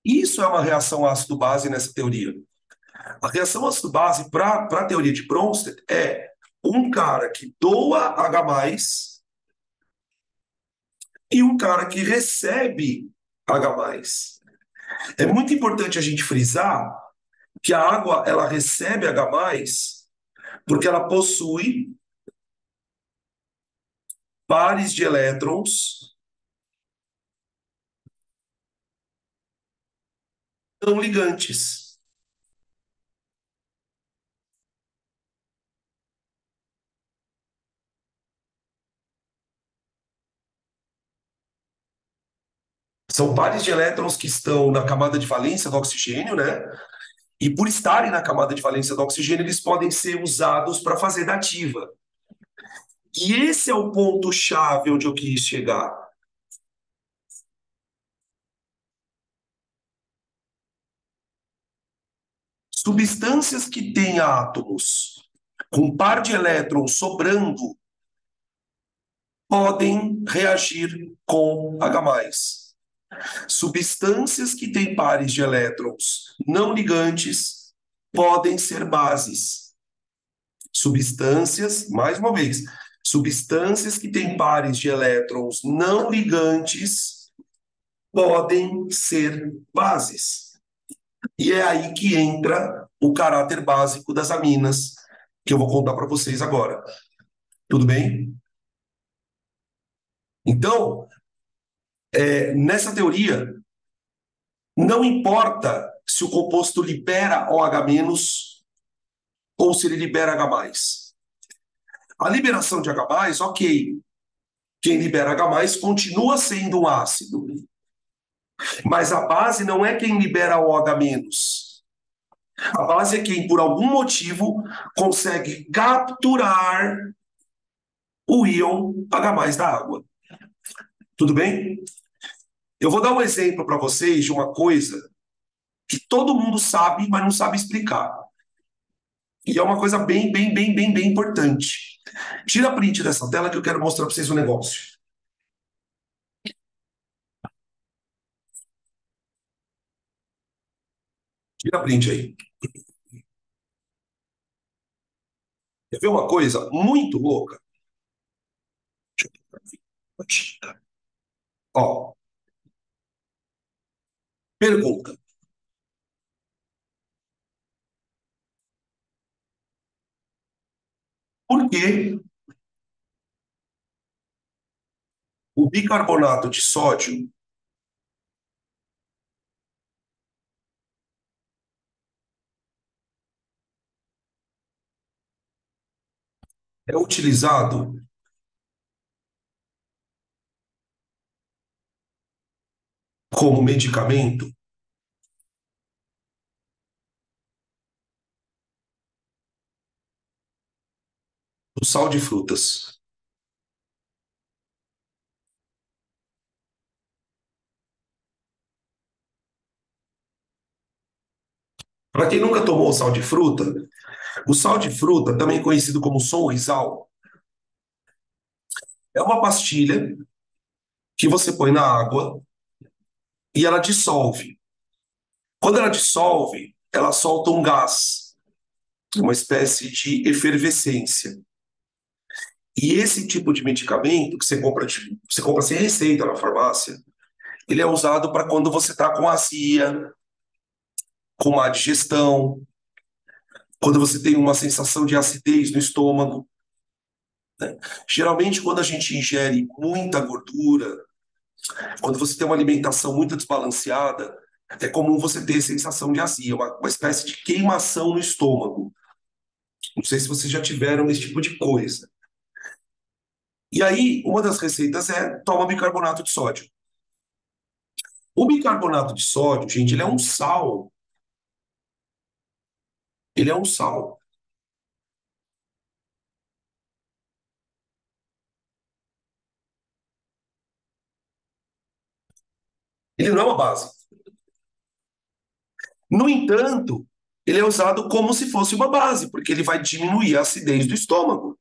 Isso é uma reação ácido-base nessa teoria. A reação ácido-base para a teoria de Bronsted é um cara que doa H+, e um cara que recebe H+. É muito importante a gente frisar que a água ela recebe H+, porque ela possui pares de elétrons não ligantes. São pares de elétrons que estão na camada de valência do oxigênio, né? E por estarem na camada de valência do oxigênio, eles podem ser usados para fazer dativa. E esse é o ponto-chave onde eu quis chegar. Substâncias que têm átomos com par de elétrons sobrando podem reagir com H+. Substâncias que têm pares de elétrons não ligantes podem ser bases. Substâncias, mais uma vez, substâncias que têm pares de elétrons não ligantes podem ser bases. E é aí que entra o caráter básico das aminas, que eu vou contar para vocês agora. Tudo bem? Então, nessa teoria, não importa se o composto libera OH- ou se ele libera H+. A liberação de H+, ok. Quem libera H+, continua sendo um ácido. Mas a base não é quem libera OH-. A base é quem, por algum motivo, consegue capturar o íon H+ da água. Tudo bem? Eu vou dar um exemplo para vocês de uma coisa que todo mundo sabe, mas não sabe explicar. E é uma coisa bem, bem, bem, bem, bem importante. Tira print dessa tela que eu quero mostrar para vocês um negócio. Tira print aí. Quer ver uma coisa muito louca? Ó, pergunta. Por que o bicarbonato de sódio é utilizado como medicamento, o sal de frutas. Para quem nunca tomou o sal de fruta, também conhecido como sonrisal, é uma pastilha que você põe na água e ela dissolve. Quando ela dissolve, ela solta um gás, uma espécie de efervescência. E esse tipo de medicamento que você compra sem receita na farmácia, ele é usado para quando você está com azia, com má digestão, quando você tem uma sensação de acidez no estômago. Geralmente, quando a gente ingere muita gordura, quando você tem uma alimentação muito desbalanceada, é comum você ter sensação de azia, uma espécie de queimação no estômago. Não sei se vocês já tiveram esse tipo de coisa. E aí, uma das receitas é toma bicarbonato de sódio. O bicarbonato de sódio, gente, ele é um sal. Ele é um sal. Ele não é uma base. No entanto, ele é usado como se fosse uma base, porque ele vai diminuir a acidez do estômago,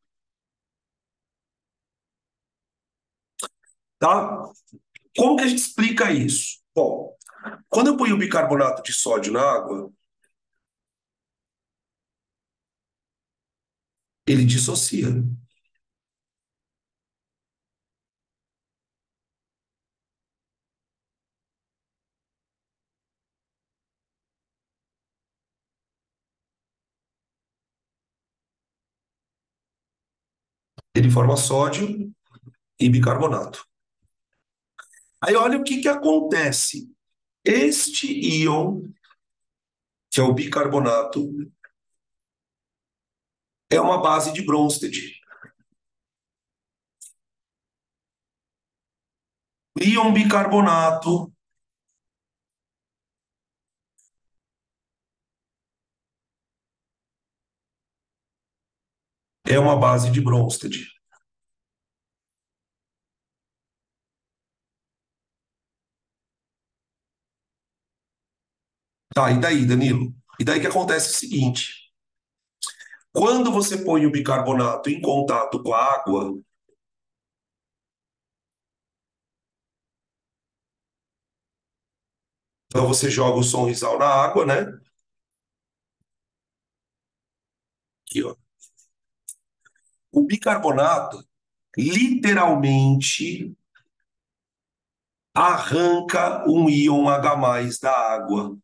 tá? Como que a gente explica isso? Bom, quando eu ponho o bicarbonato de sódio na água, ele dissocia. Ele forma sódio e bicarbonato. Aí olha o que que acontece. Este íon, que é o bicarbonato, é uma base de Bronsted. O íon bicarbonato é uma base de Bronsted. Tá, e daí, Danilo? E daí que acontece o seguinte: quando você põe o bicarbonato em contato com a água, então você joga o sonrisal na água, né? Aqui, ó. O bicarbonato literalmente arranca um íon H+ da água.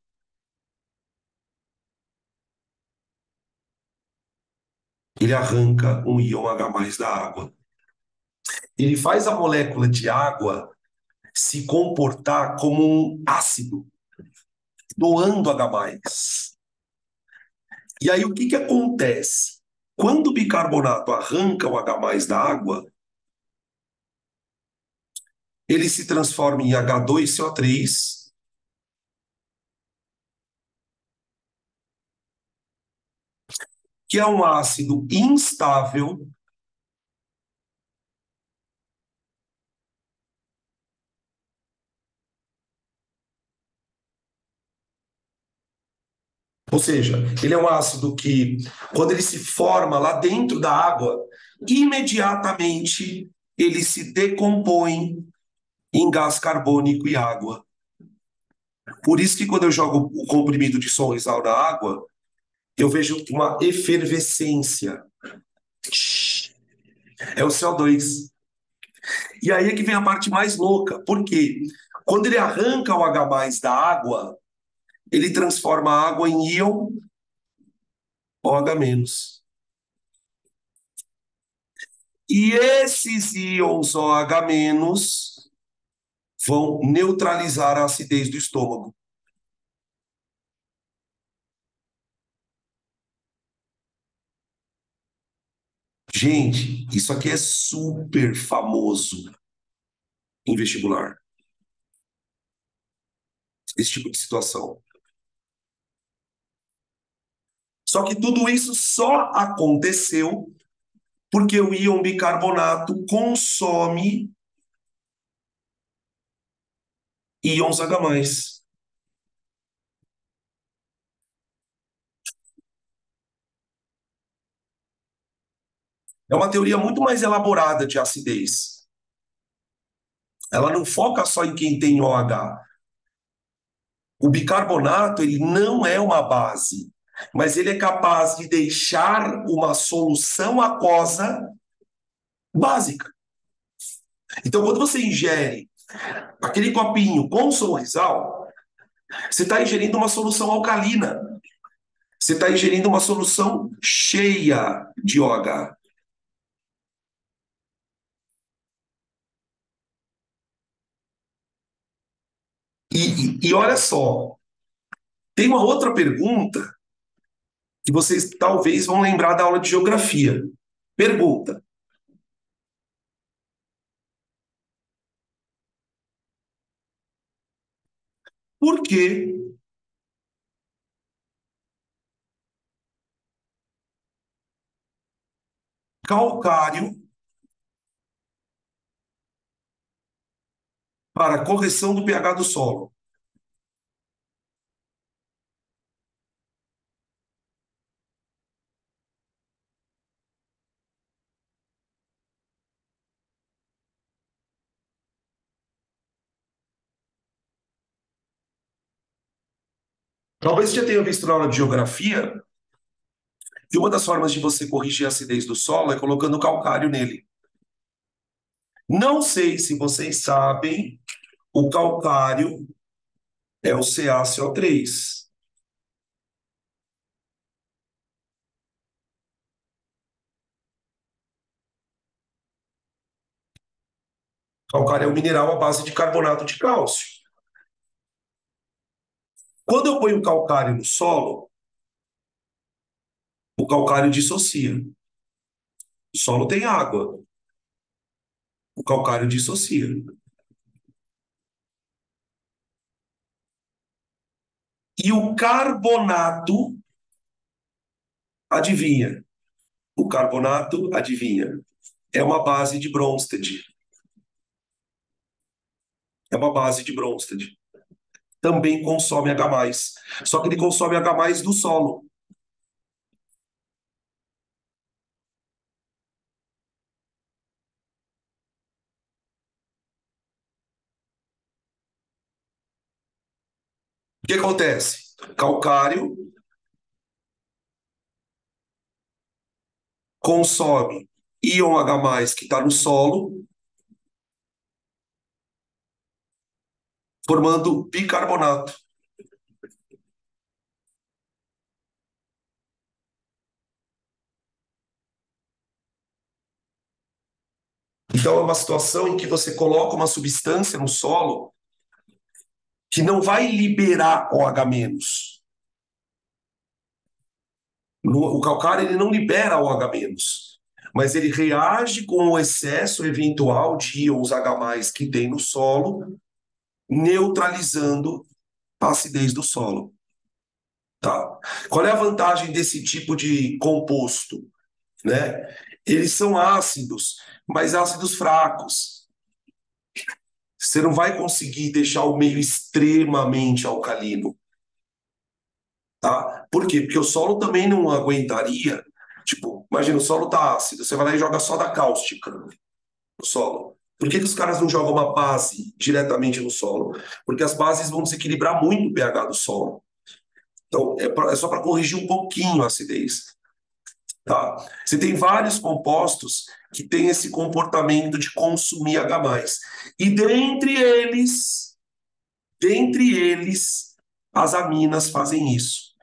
Ele arranca um íon H+ da água. Ele faz a molécula de água se comportar como um ácido, doando H+. E aí o que que acontece? Quando o bicarbonato arranca o H+ da água, ele se transforma em H2CO3, que é um ácido instável, ou seja, ele é um ácido que, quando ele se forma lá dentro da água, imediatamente ele se decompõe em gás carbônico e água. Por isso que quando eu jogo o comprimido de Sonrisal na água, eu vejo uma efervescência. É o CO2. E aí é que vem a parte mais louca. Por quê? Quando ele arranca o H+ da água, ele transforma a água em íon OH-. E esses íons OH- vão neutralizar a acidez do estômago. Gente, isso aqui é super famoso em vestibular. esse tipo de situação. Só que tudo isso só aconteceu porque o íon bicarbonato consome íons H+. É uma teoria muito mais elaborada de acidez. Ela não foca só em quem tem OH. O bicarbonato, ele não é uma base, mas ele é capaz de deixar uma solução aquosa básica. Então, quando você ingere aquele copinho com sorrisal, você está ingerindo uma solução alcalina. Você está ingerindo uma solução cheia de OH. E olha só, tem uma outra pergunta que vocês talvez vão lembrar da aula de geografia. Pergunta: por que calcário para correção do pH do solo? Talvez você já tenha visto na aula de geografia que uma das formas de você corrigir a acidez do solo é colocando calcário nele. Não sei se vocês sabem, o calcário é o CaCO3. Calcário é um mineral à base de carbonato de cálcio. Quando eu ponho calcário no solo, o calcário dissocia. O solo tem água, o calcário dissocia. E o carbonato, adivinha? O carbonato, adivinha? É uma base de Bronsted. É uma base de Bronsted. Também consome H+. Só que ele consome H+ do solo. O que acontece? Calcário consome íon H+, que está no solo, formando bicarbonato. Então, é uma situação em que você coloca uma substância no solo que não vai liberar OH-. O calcário ele não libera OH-, mas ele reage com o excesso eventual de íons H+ que tem no solo, neutralizando a acidez do solo. Tá? Qual é a vantagem desse tipo de composto? Né? Eles são ácidos, mas ácidos fracos. Você não vai conseguir deixar o meio extremamente alcalino. Tá? Por quê? Porque o solo também não aguentaria. Tipo, imagina, o solo tá ácido, você vai lá e joga soda cáustica no solo. Por que que os caras não jogam uma base diretamente no solo? Porque as bases vão desequilibrar muito o pH do solo. Então, é só para corrigir um pouquinho a acidez. Tá? Você tem vários compostos que têm esse comportamento de consumir H+. E dentre eles, as aminas fazem isso.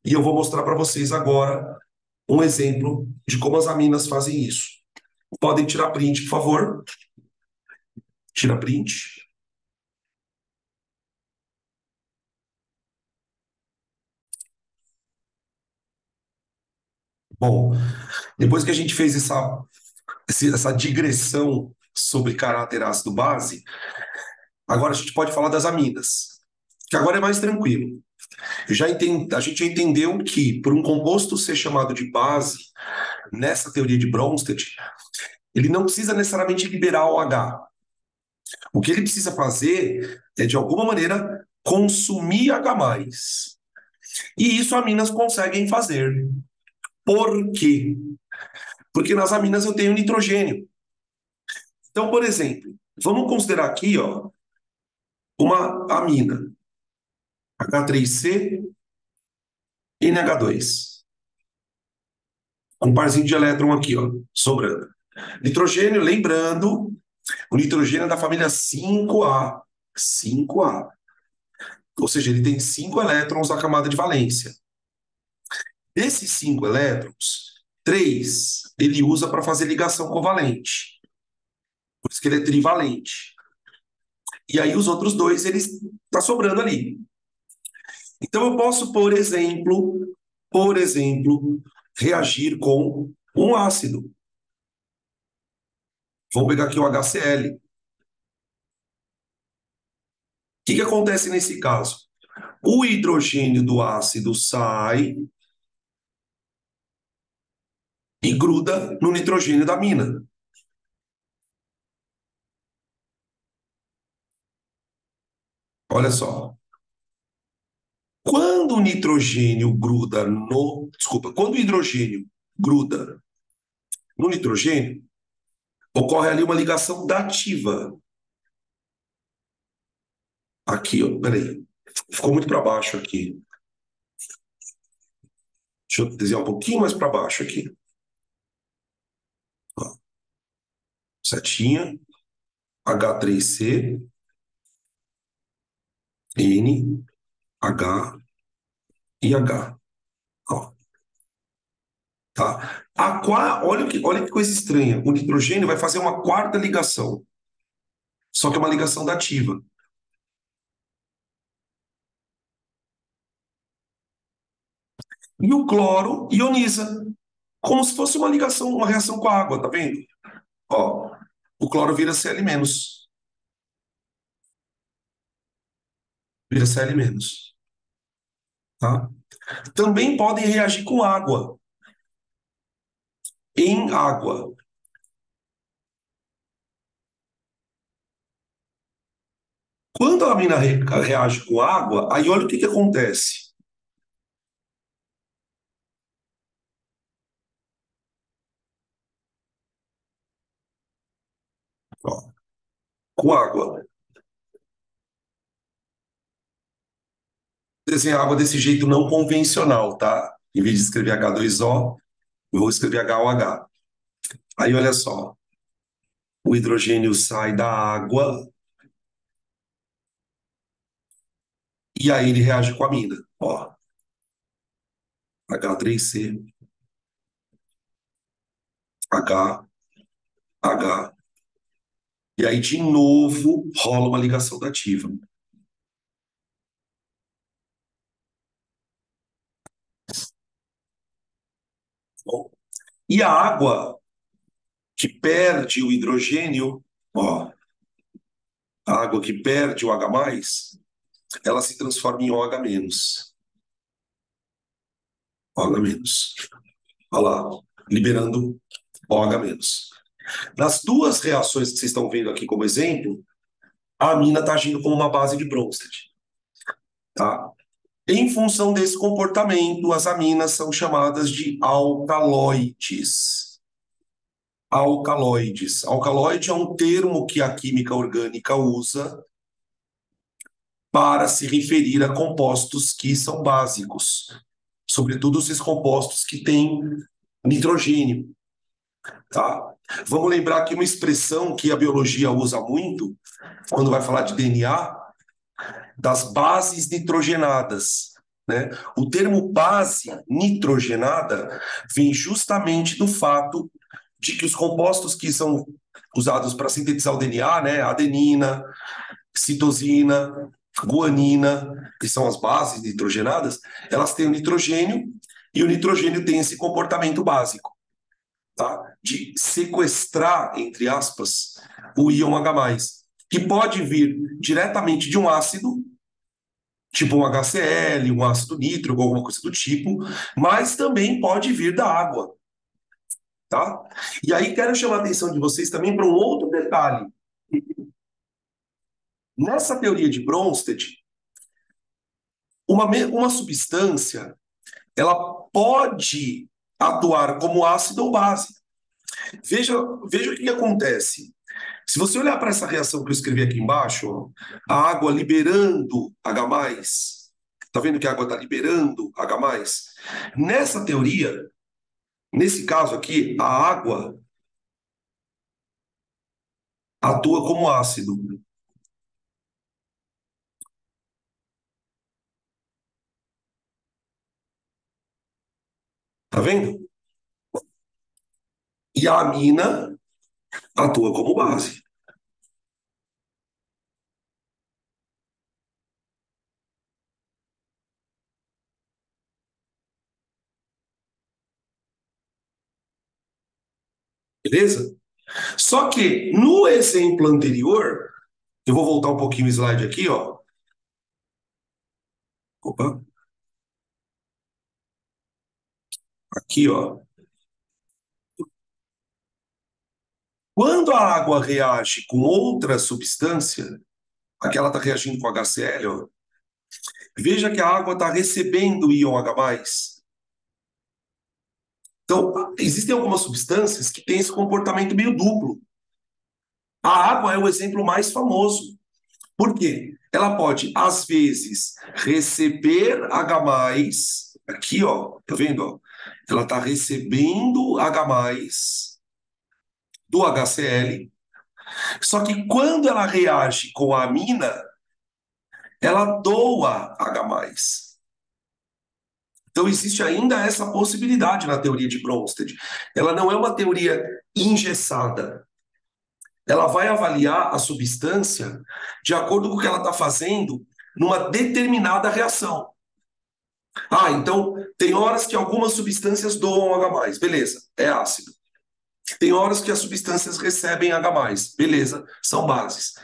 E eu vou mostrar para vocês agora um exemplo de como as aminas fazem isso. Podem tirar print, por favor. Tira print. Bom, depois que a gente fez essa digressão sobre caráter ácido-base, agora a gente pode falar das aminas. que agora é mais tranquilo. A gente já entendeu que, por um composto ser chamado de base, nessa teoria de Bronsted, ele não precisa necessariamente liberar o H. O que ele precisa fazer é, de alguma maneira, consumir H+. E isso aminas conseguem fazer. Por quê? Porque nas aminas eu tenho nitrogênio. Então, por exemplo, vamos considerar aqui, ó, uma amina, H3C, NH2. Um parzinho de elétron aqui, ó, sobrando. Nitrogênio, lembrando, o nitrogênio é da família 5A. 5A. Ou seja, ele tem 5 elétrons na camada de valência. Desses 5 elétrons, 3 ele usa para fazer ligação covalente. Por isso que ele é trivalente. E aí os outros 2, ele está sobrando ali. Então eu posso, por exemplo, reagir com um ácido. Vamos pegar aqui o HCl. O que acontece nesse caso? O hidrogênio do ácido sai e gruda no nitrogênio da mina. Olha só. Quando o nitrogênio gruda no. Desculpa, quando o hidrogênio gruda no nitrogênio, ocorre ali uma ligação dativa. Aqui, ó, peraí. Ficou muito para baixo aqui. Deixa eu desenhar um pouquinho mais para baixo aqui. Ó, setinha, H3C, N, H e H. Ó, tá? Olha que coisa estranha. O nitrogênio vai fazer uma quarta ligação, só que é uma ligação dativa. E o cloro ioniza, como se fosse uma ligação, uma reação com a água, tá vendo? Ó, o cloro vira Cl-, vira Cl-, tá? Também podem reagir com água, em água. Quando a amina reage com água, aí olha o que acontece. Ó, com água. Desenhar água desse jeito não convencional, tá? Em vez de escrever H2O, eu vou escrever HOH. Aí olha só, o hidrogênio sai da água e aí ele reage com a amina. Ó, H3C, H, H. E aí, de novo, rola uma ligação dativa. Bom, e a água que perde o hidrogênio, ó, a água que perde o H+, ela se transforma em OH-. OH-. Olha lá, liberando OH-. Nas duas reações que vocês estão vendo aqui como exemplo, a amina está agindo como uma base de Bronsted. Tá? Em função desse comportamento, as aminas são chamadas de alcaloides. Alcaloides. Alcaloide é um termo que a química orgânica usa para se referir a compostos que são básicos, sobretudo esses compostos que têm nitrogênio. Tá? Vamos lembrar que uma expressão que a biologia usa muito, quando vai falar de DNA, das bases nitrogenadas. Né? O termo base nitrogenada vem justamente do fato de que os compostos que são usados para sintetizar o DNA, né, adenina, citosina, guanina, que são as bases nitrogenadas, elas têm o nitrogênio e o nitrogênio tem esse comportamento básico, tá? De sequestrar, entre aspas, o íon H+, que pode vir diretamente de um ácido tipo um HCl, um ácido nítrico, alguma coisa do tipo, mas também pode vir da água, tá? E aí quero chamar a atenção de vocês também para um outro detalhe. Nessa teoria de Bronsted, uma substância, ela pode atuar como ácido ou base. Veja, veja o que acontece. Se você olhar para essa reação que eu escrevi aqui embaixo, ó, a água liberando H+, tá vendo que a água está liberando H+? Nessa teoria, nesse caso aqui, a água atua como ácido, tá vendo? E a amina atua como base, beleza? Só que no exemplo anterior, eu vou voltar um pouquinho o slide aqui, ó. Opa, aqui, ó. Quando a água reage com outra substância, aqui ela está reagindo com HCl, ó, veja que a água está recebendo íon H+. Então, existem algumas substâncias que têm esse comportamento meio duplo. A água é o exemplo mais famoso. Por quê? Ela pode, às vezes, receber H+, aqui, ó, tá vendo? Ó? Ela está recebendo H+, do HCl, só que quando ela reage com a amina, ela doa H+. Então, existe ainda essa possibilidade na teoria de Bronsted. Ela não é uma teoria engessada. Ela vai avaliar a substância de acordo com o que ela está fazendo numa determinada reação. Ah, então tem horas que algumas substâncias doam H+, beleza, é ácido. Tem horas que as substâncias recebem H+, beleza, são bases.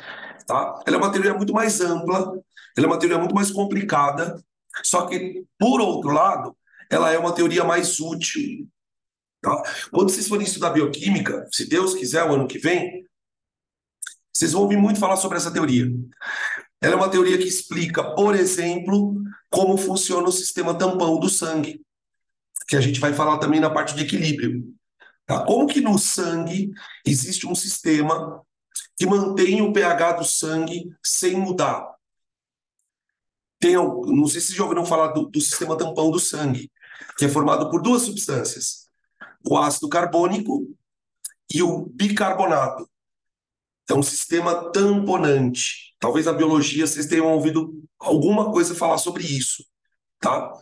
Tá? Ela é uma teoria muito mais ampla, ela é uma teoria muito mais complicada, só que, por outro lado, ela é uma teoria mais útil. Tá? Quando vocês forem estudar bioquímica, se Deus quiser, o ano que vem, vocês vão ouvir muito falar sobre essa teoria. Ela é uma teoria que explica, por exemplo, como funciona o sistema tampão do sangue, que a gente vai falar também na parte de equilíbrio. Tá? Como que no sangue existe um sistema que mantém o pH do sangue sem mudar? Não sei se vocês já ouviram falar do sistema tampão do sangue, que é formado por duas substâncias, o ácido carbônico e o bicarbonato. É um sistema tamponante. Talvez na biologia vocês tenham ouvido alguma coisa falar sobre isso, tá?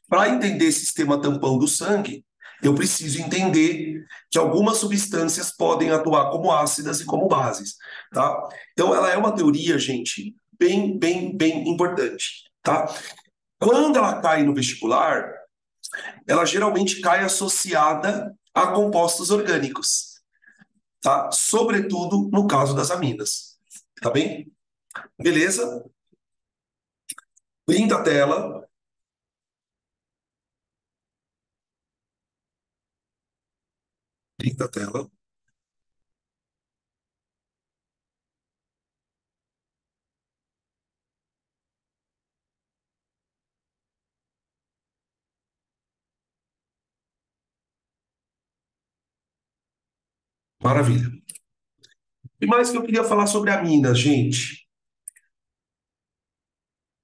Para entender esse sistema tampão do sangue, eu preciso entender que algumas substâncias podem atuar como ácidas e como bases, tá? Então, ela é uma teoria, gente, bem importante, tá? Quando ela cai no vestibular, ela geralmente cai associada a compostos orgânicos, tá? Sobretudo no caso das aminas, tá bem? Beleza? Printa a tela, printa a tela. Maravilha. E mais que eu queria falar sobre aminas, gente.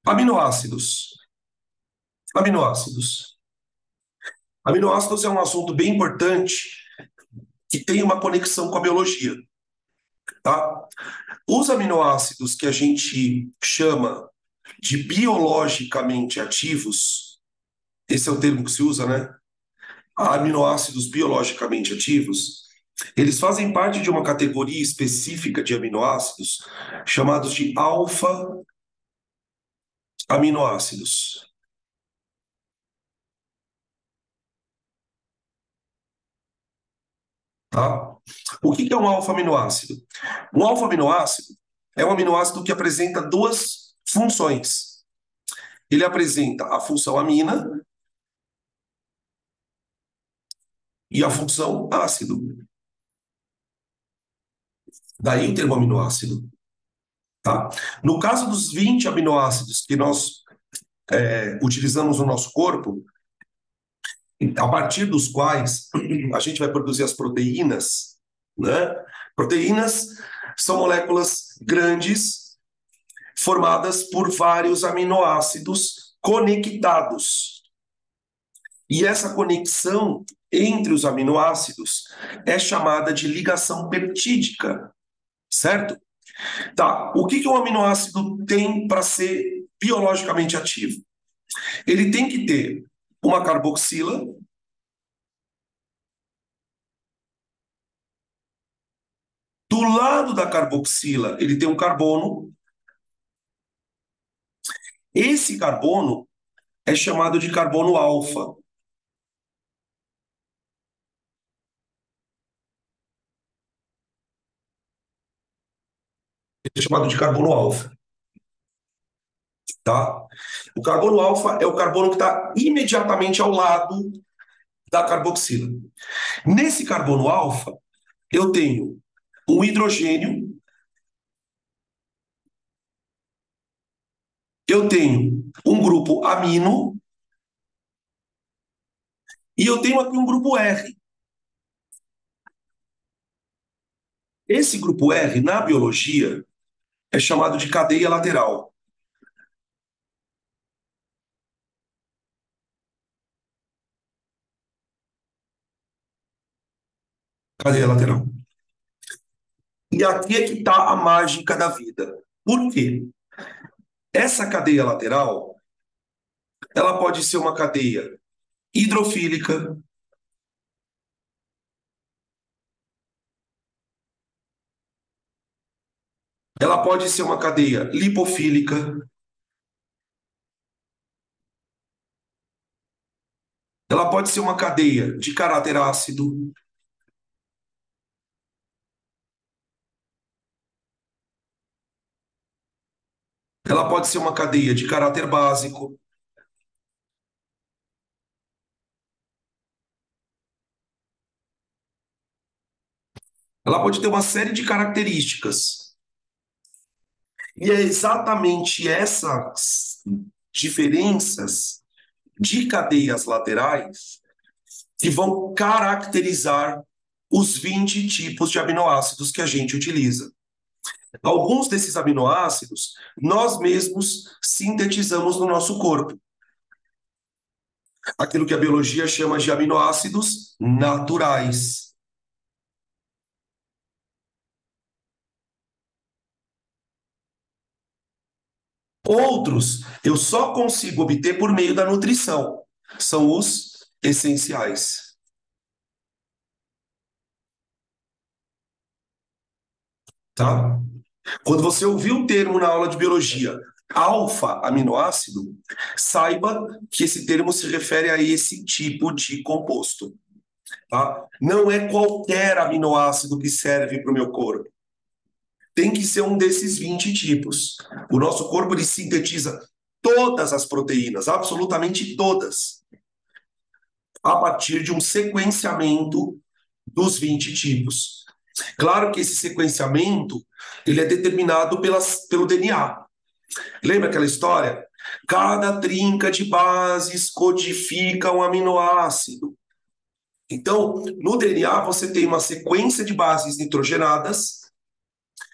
Aminoácidos. Aminoácidos. Aminoácidos é um assunto bem importante que tem uma conexão com a biologia, tá? Os aminoácidos que a gente chama de biologicamente ativos, esse é o termo que se usa, né? Aminoácidos biologicamente ativos, eles fazem parte de uma categoria específica de aminoácidos chamados de alfa-aminoácidos, tá? O que é um alfa-aminoácido? Um alfa-aminoácido é um aminoácido que apresenta duas funções. Ele apresenta a função amina e a função ácido. Daí o termo aminoácido. Tá? No caso dos 20 aminoácidos que nós utilizamos no nosso corpo, a partir dos quais a gente vai produzir as proteínas, né? Proteínas são moléculas grandes formadas por vários aminoácidos conectados. E essa conexão entre os aminoácidos é chamada de ligação peptídica, certo? Tá, o que um aminoácido tem para ser biologicamente ativo? Ele tem que ter uma carboxila, do lado da carboxila ele tem um carbono, esse carbono é chamado de carbono alfa. É chamado de carbono alfa, tá? O carbono alfa é o carbono que está imediatamente ao lado da carboxila. Nesse carbono alfa, eu tenho um hidrogênio, eu tenho um grupo amino e eu tenho aqui um grupo R. Esse grupo R, na biologia, é chamado de cadeia lateral. Cadeia lateral. E aqui é que está a mágica da vida. Por quê? Essa cadeia lateral, ela pode ser uma cadeia hidrofílica, ela pode ser uma cadeia lipofílica, ela pode ser uma cadeia de caráter ácido, ela pode ser uma cadeia de caráter básico, ela pode ter uma série de características. E é exatamente essas diferenças de cadeias laterais que vão caracterizar os 20 tipos de aminoácidos que a gente utiliza. Alguns desses aminoácidos nós mesmos sintetizamos no nosso corpo. Aquilo que a biologia chama de aminoácidos naturais. Outros eu só consigo obter por meio da nutrição. São os essenciais. Tá? Quando você ouvir o termo na aula de biologia, alfa-aminoácido, saiba que esse termo se refere a esse tipo de composto. Tá? Não é qualquer aminoácido que serve para o meu corpo. Tem que ser um desses 20 tipos. O nosso corpo ele sintetiza todas as proteínas, absolutamente todas, a partir de um sequenciamento dos 20 tipos. Claro que esse sequenciamento ele é determinado pelo DNA. Lembra aquela história? Cada trinca de bases codifica um aminoácido. Então, no DNA você tem uma sequência de bases nitrogenadas,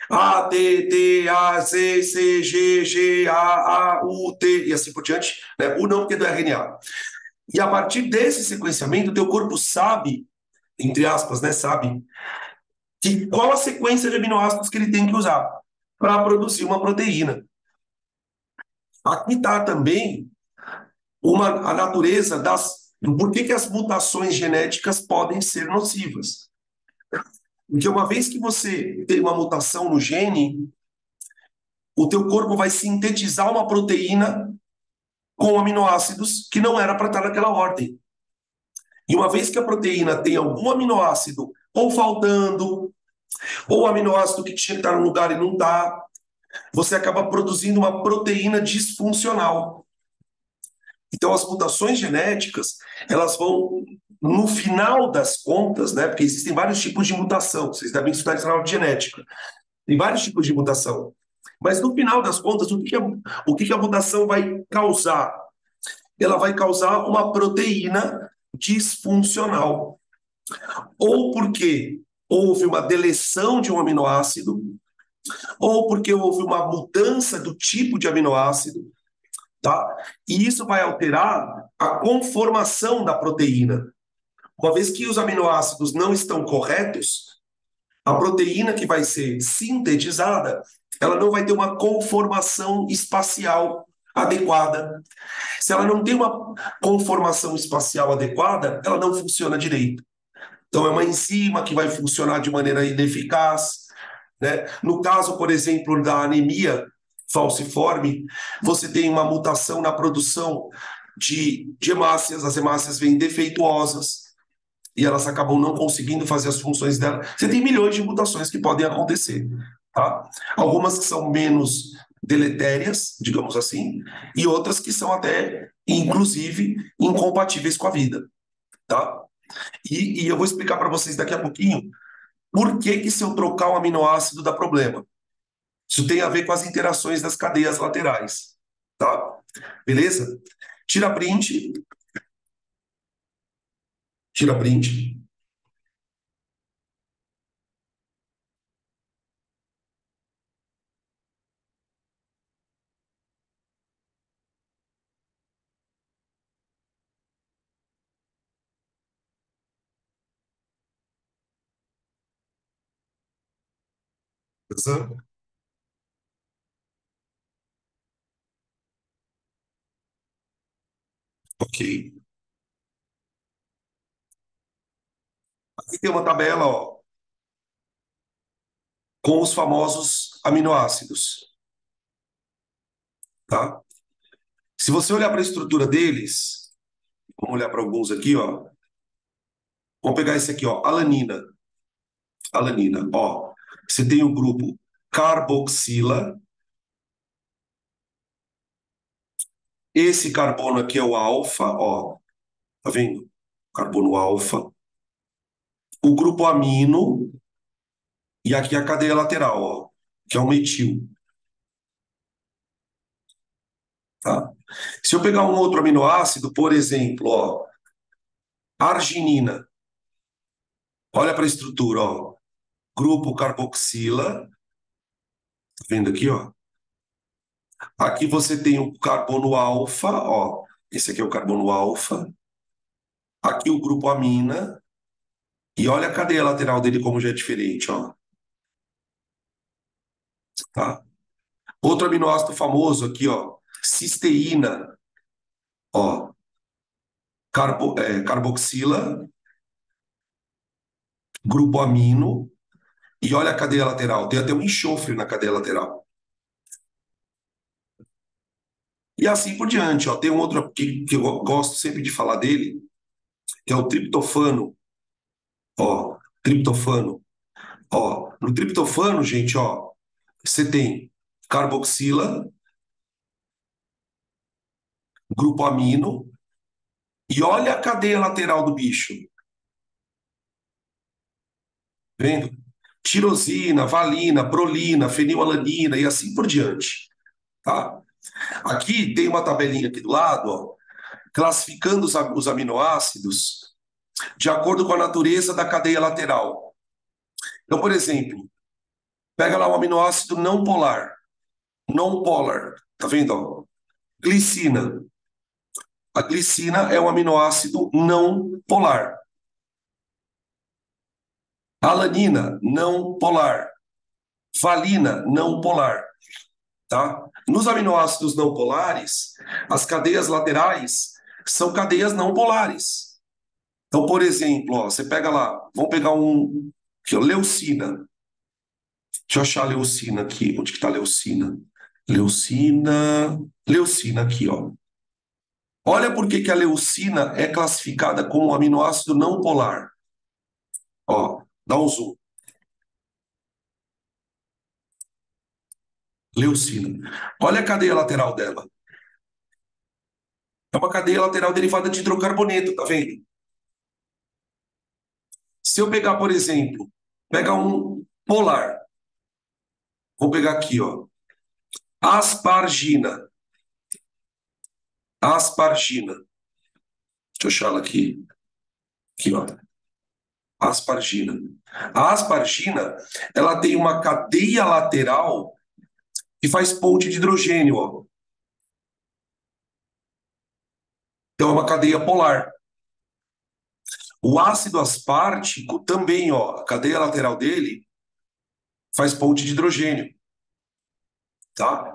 A, D, T, A, Z, C, G, G, A, U, T, e assim por diante, né? O não porque é do RNA. E a partir desse sequenciamento, o teu corpo sabe, entre aspas, né, sabe, que qual a sequência de aminoácidos que ele tem que usar para produzir uma proteína. Aqui está também a natureza do porquê que as mutações genéticas podem ser nocivas. Porque uma vez que você tem uma mutação no gene, o teu corpo vai sintetizar uma proteína com aminoácidos que não era para estar naquela ordem. E uma vez que a proteína tem algum aminoácido ou faltando, ou aminoácido que tinha que estar no lugar e não está, você acaba produzindo uma proteína disfuncional. Então, as mutações genéticas, elas vão, no final das contas, né? Porque existem vários tipos de mutação, vocês devem estudar isso na aula de genética. Tem vários tipos de mutação. Mas, no final das contas, o que a mutação vai causar? Ela vai causar uma proteína disfuncional. Ou porque houve uma deleção de um aminoácido, ou porque houve uma mudança do tipo de aminoácido, tá? E isso vai alterar a conformação da proteína. Uma vez que os aminoácidos não estão corretos, a proteína que vai ser sintetizada, ela não vai ter uma conformação espacial adequada. Se ela não tem uma conformação espacial adequada, ela não funciona direito. Então, é uma enzima que vai funcionar de maneira ineficaz, né? No caso, por exemplo, da anemia falciforme, você tem uma mutação na produção de hemácias, as hemácias vêm defeituosas e elas acabam não conseguindo fazer as funções dela. Você tem milhões de mutações que podem acontecer, tá? Algumas que são menos deletérias, digamos assim, e outras que são até, inclusive, incompatíveis com a vida, tá? E eu vou explicar para vocês daqui a pouquinho por que que se eu trocar o aminoácido dá problema. Isso tem a ver com as interações das cadeias laterais, tá? Beleza? Tira print, tira print. Beleza? Ok. Aqui tem uma tabela, ó, com os famosos aminoácidos, tá? Se você olhar para a estrutura deles, vamos olhar para alguns aqui, ó. Vamos pegar esse aqui, ó, alanina. Alanina, ó. Você tem o grupo carboxila. Esse carbono aqui é o alfa, ó. Tá vendo? Carbono alfa. O grupo amino e aqui a cadeia lateral, ó, que é o metil, tá? Se eu pegar um outro aminoácido, por exemplo, ó, arginina, olha para a estrutura, ó, grupo carboxila, tá vendo aqui, ó? Aqui você tem o carbono alfa, ó, esse aqui é o carbono alfa, aqui o grupo amina, e olha a cadeia lateral dele como já é diferente, ó, tá? Outro aminoácido famoso aqui, ó, cisteína, ó, carboxila, grupo amino, e olha a cadeia lateral, tem até um enxofre na cadeia lateral. E assim por diante, ó. Tem um outro que eu gosto sempre de falar dele, que é o triptofano, ó, triptofano, ó. No triptofano, gente, ó, você tem carboxila, grupo amino, e olha a cadeia lateral do bicho, vendo? Tirosina, valina, prolina, fenilalanina e assim por diante, tá? Aqui tem uma tabelinha aqui do lado, ó, classificando os aminoácidos de acordo com a natureza da cadeia lateral. Então, por exemplo, pega lá um aminoácido não polar, non polar, tá vendo? Ó? Glicina. A glicina é um aminoácido não polar. Alanina, não polar. Valina, não polar, tá? Nos aminoácidos não polares, as cadeias laterais são cadeias não polares. Então, por exemplo, ó, você pega lá, vamos pegar um, aqui, ó, leucina. Deixa eu achar a leucina aqui. Onde que tá a leucina? Leucina. Leucina aqui, ó. Olha por que que a leucina é classificada como um aminoácido não polar. Ó, dá um zoom. Leucina. Olha a cadeia lateral dela. É uma cadeia lateral derivada de hidrocarboneto, tá vendo? Se eu pegar, por exemplo, pega um polar, vou pegar aqui, ó, aspargina, aspargina. Deixa eu achar ela aqui, ó, aspargina. A aspargina, ela tem uma cadeia lateral que faz ponte de hidrogênio, ó. Então é uma cadeia polar. O ácido aspartico também, ó, a cadeia lateral dele faz ponte de hidrogênio, tá?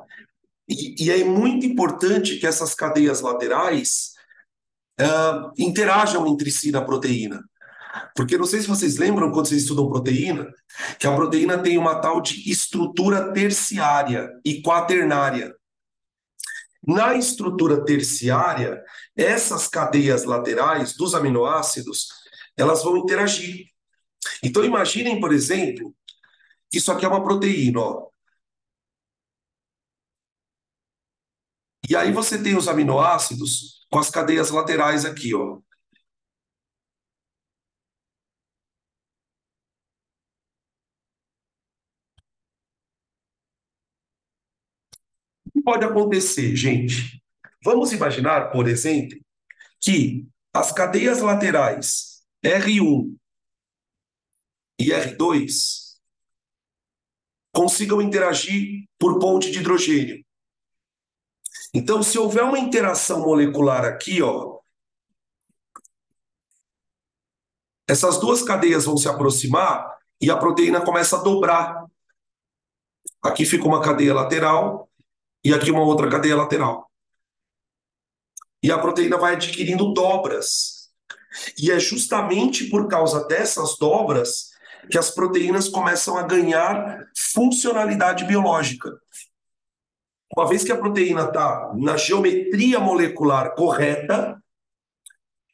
E é muito importante que essas cadeias laterais interajam entre si na proteína. Porque não sei se vocês lembram, quando vocês estudam proteína, que a proteína tem uma tal de estrutura terciária e quaternária. Na estrutura terciária, essas cadeias laterais dos aminoácidos, elas vão interagir. Então imaginem, por exemplo, que isso aqui é uma proteína, ó. E aí você tem os aminoácidos com as cadeias laterais aqui, ó. O que pode acontecer, gente? Vamos imaginar, por exemplo, que as cadeias laterais R1 e R2 consigam interagir por ponte de hidrogênio. Então, se houver uma interação molecular aqui, ó, essas duas cadeias vão se aproximar e a proteína começa a dobrar. Aqui fica uma cadeia lateral e aqui uma outra cadeia lateral. E a proteína vai adquirindo dobras. E é justamente por causa dessas dobras que as proteínas começam a ganhar funcionalidade biológica. Uma vez que a proteína está na geometria molecular correta,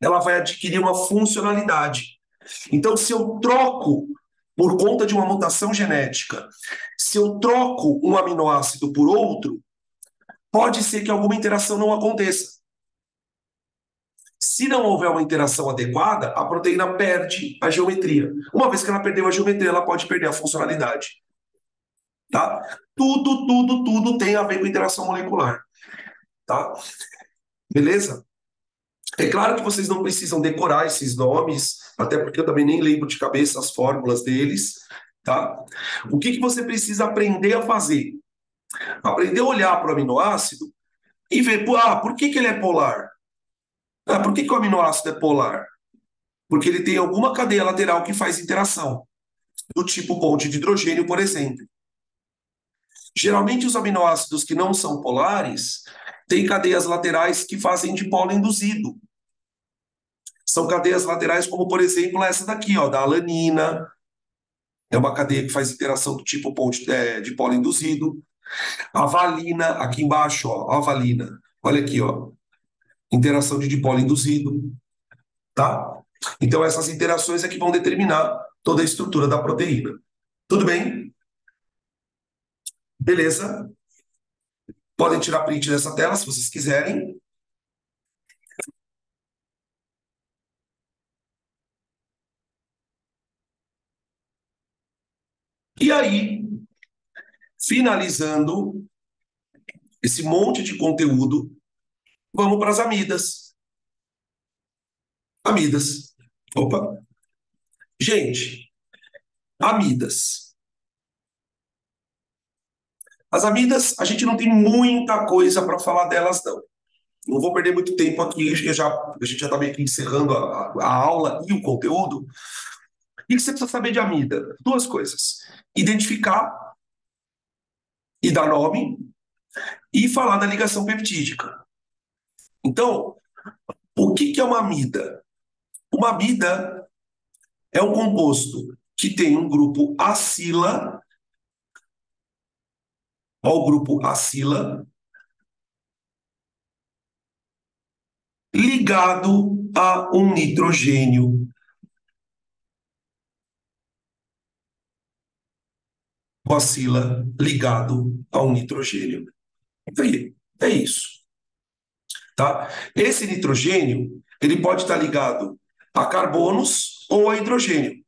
ela vai adquirir uma funcionalidade. Então, se eu troco, por conta de uma mutação genética, se eu troco um aminoácido por outro, pode ser que alguma interação não aconteça. Se não houver uma interação adequada, a proteína perde a geometria. Uma vez que ela perdeu a geometria, ela pode perder a funcionalidade. Tá? Tudo tem a ver com interação molecular. Tá? Beleza? É claro que vocês não precisam decorar esses nomes, até porque eu também nem lembro de cabeça as fórmulas deles, tá? O que você precisa aprender a fazer? Aprender a olhar para o aminoácido e ver, por que ele é polar? Por que o aminoácido é polar? Porque ele tem alguma cadeia lateral que faz interação, do tipo ponte de hidrogênio, por exemplo. Geralmente, os aminoácidos que não são polares têm cadeias laterais que fazem dipolo induzido. São cadeias laterais como, por exemplo, essa daqui, ó, da alanina. É uma cadeia que faz interação do tipo ponte, dipolo induzido. A valina, aqui embaixo, ó, a valina. Olha aqui, ó, interação de dipolo induzido, tá? Então, essas interações é que vão determinar toda a estrutura da proteína. Tudo bem? Beleza? Podem tirar print dessa tela se vocês quiserem. E aí, finalizando esse monte de conteúdo, vamos para as amidas. Amidas. Opa. Gente, amidas. As amidas, a gente não tem muita coisa para falar delas, não. Não vou perder muito tempo aqui, a gente já está meio que encerrando a aula e o conteúdo. O que você precisa saber de amida? Duas coisas. Identificar e dar nome, e falar da ligação peptídica. Então, o que é uma amida? Uma amida é um composto que tem um grupo acila, ó, o grupo acila, ligado a um nitrogênio. O acila ligado a um nitrogênio. Então, é isso. tá? Esse nitrogênio, ele pode estar ligado a carbonos ou a hidrogênio.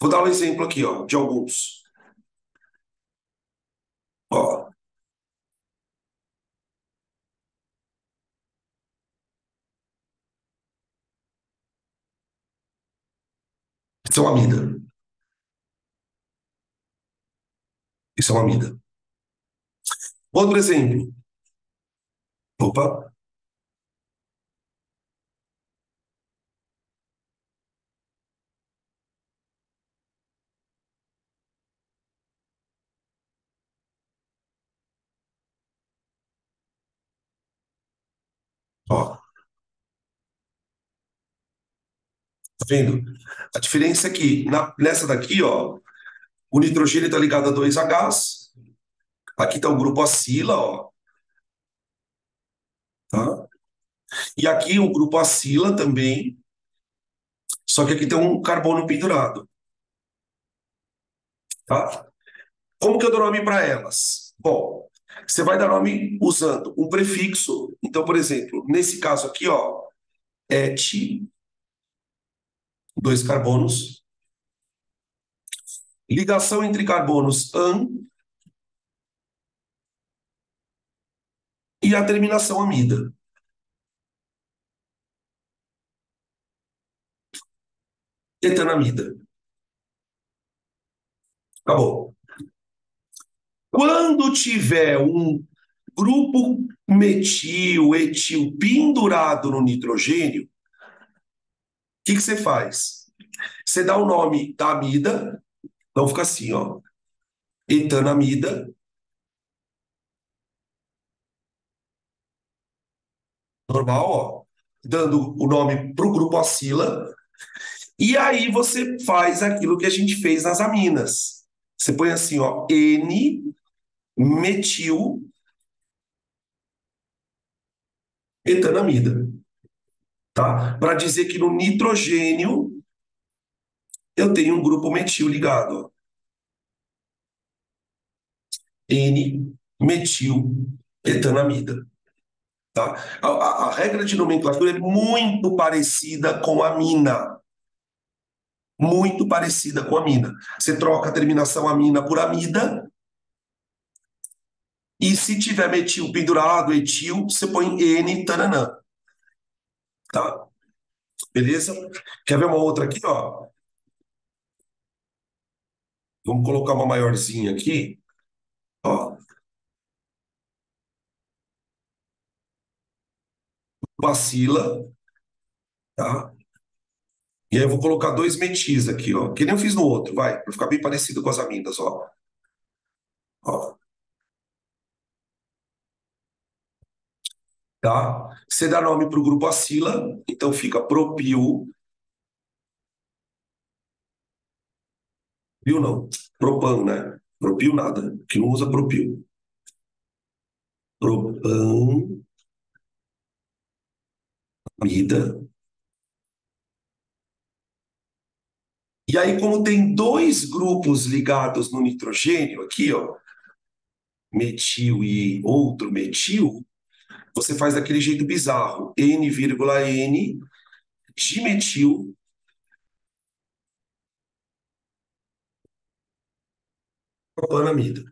Vou dar um exemplo aqui, ó, de alguns. Ó, isso é uma amida. Isso é uma amida. Outro exemplo. Opa, ó, tá vendo? A diferença é que nessa daqui, ó, o nitrogênio está ligado a dois Hs. Aqui está o grupo acila, ó, tá? E aqui o grupo acila também, só que aqui tem um carbono pendurado, tá? Como que eu dou nome para elas? Bom, você vai dar nome usando um prefixo. Então, por exemplo, nesse caso aqui, ó, et, dois carbonos, ligação entre carbonos an e a terminação amida, etanamida. Acabou. Quando tiver um grupo metil, etil pendurado no nitrogênio, o que você faz? Você dá o nome da amida, então fica assim, ó, etanamida, normal, ó, dando o nome para o grupo acila, e aí você faz aquilo que a gente fez nas aminas. Você põe assim, ó, N-metil etanamida, tá? Para dizer que no nitrogênio eu tenho um grupo metil ligado, ó. N-metil etanamida, tá? A regra de nomenclatura é muito parecida com a mina, muito parecida com a mina. Você troca a terminação amina por amida, e se tiver metil pendurado, etil, você põe N tananã, tá? Beleza? Quer ver uma outra aqui, ó? Vamos colocar uma maiorzinha aqui, ó. Bacila, tá? E aí eu vou colocar dois metis aqui, ó. Que nem eu fiz no outro, vai, para ficar bem parecido com as aminas, ó. Ó, tá? Você dá nome para o grupo acila, então fica propil, viu não? Propan, né? Propil nada, que não usa propil. Propan, amida. E aí, como tem dois grupos ligados no nitrogênio aqui, ó, metil e outro metil, você faz daquele jeito bizarro, N,N, dimetil, propanamida,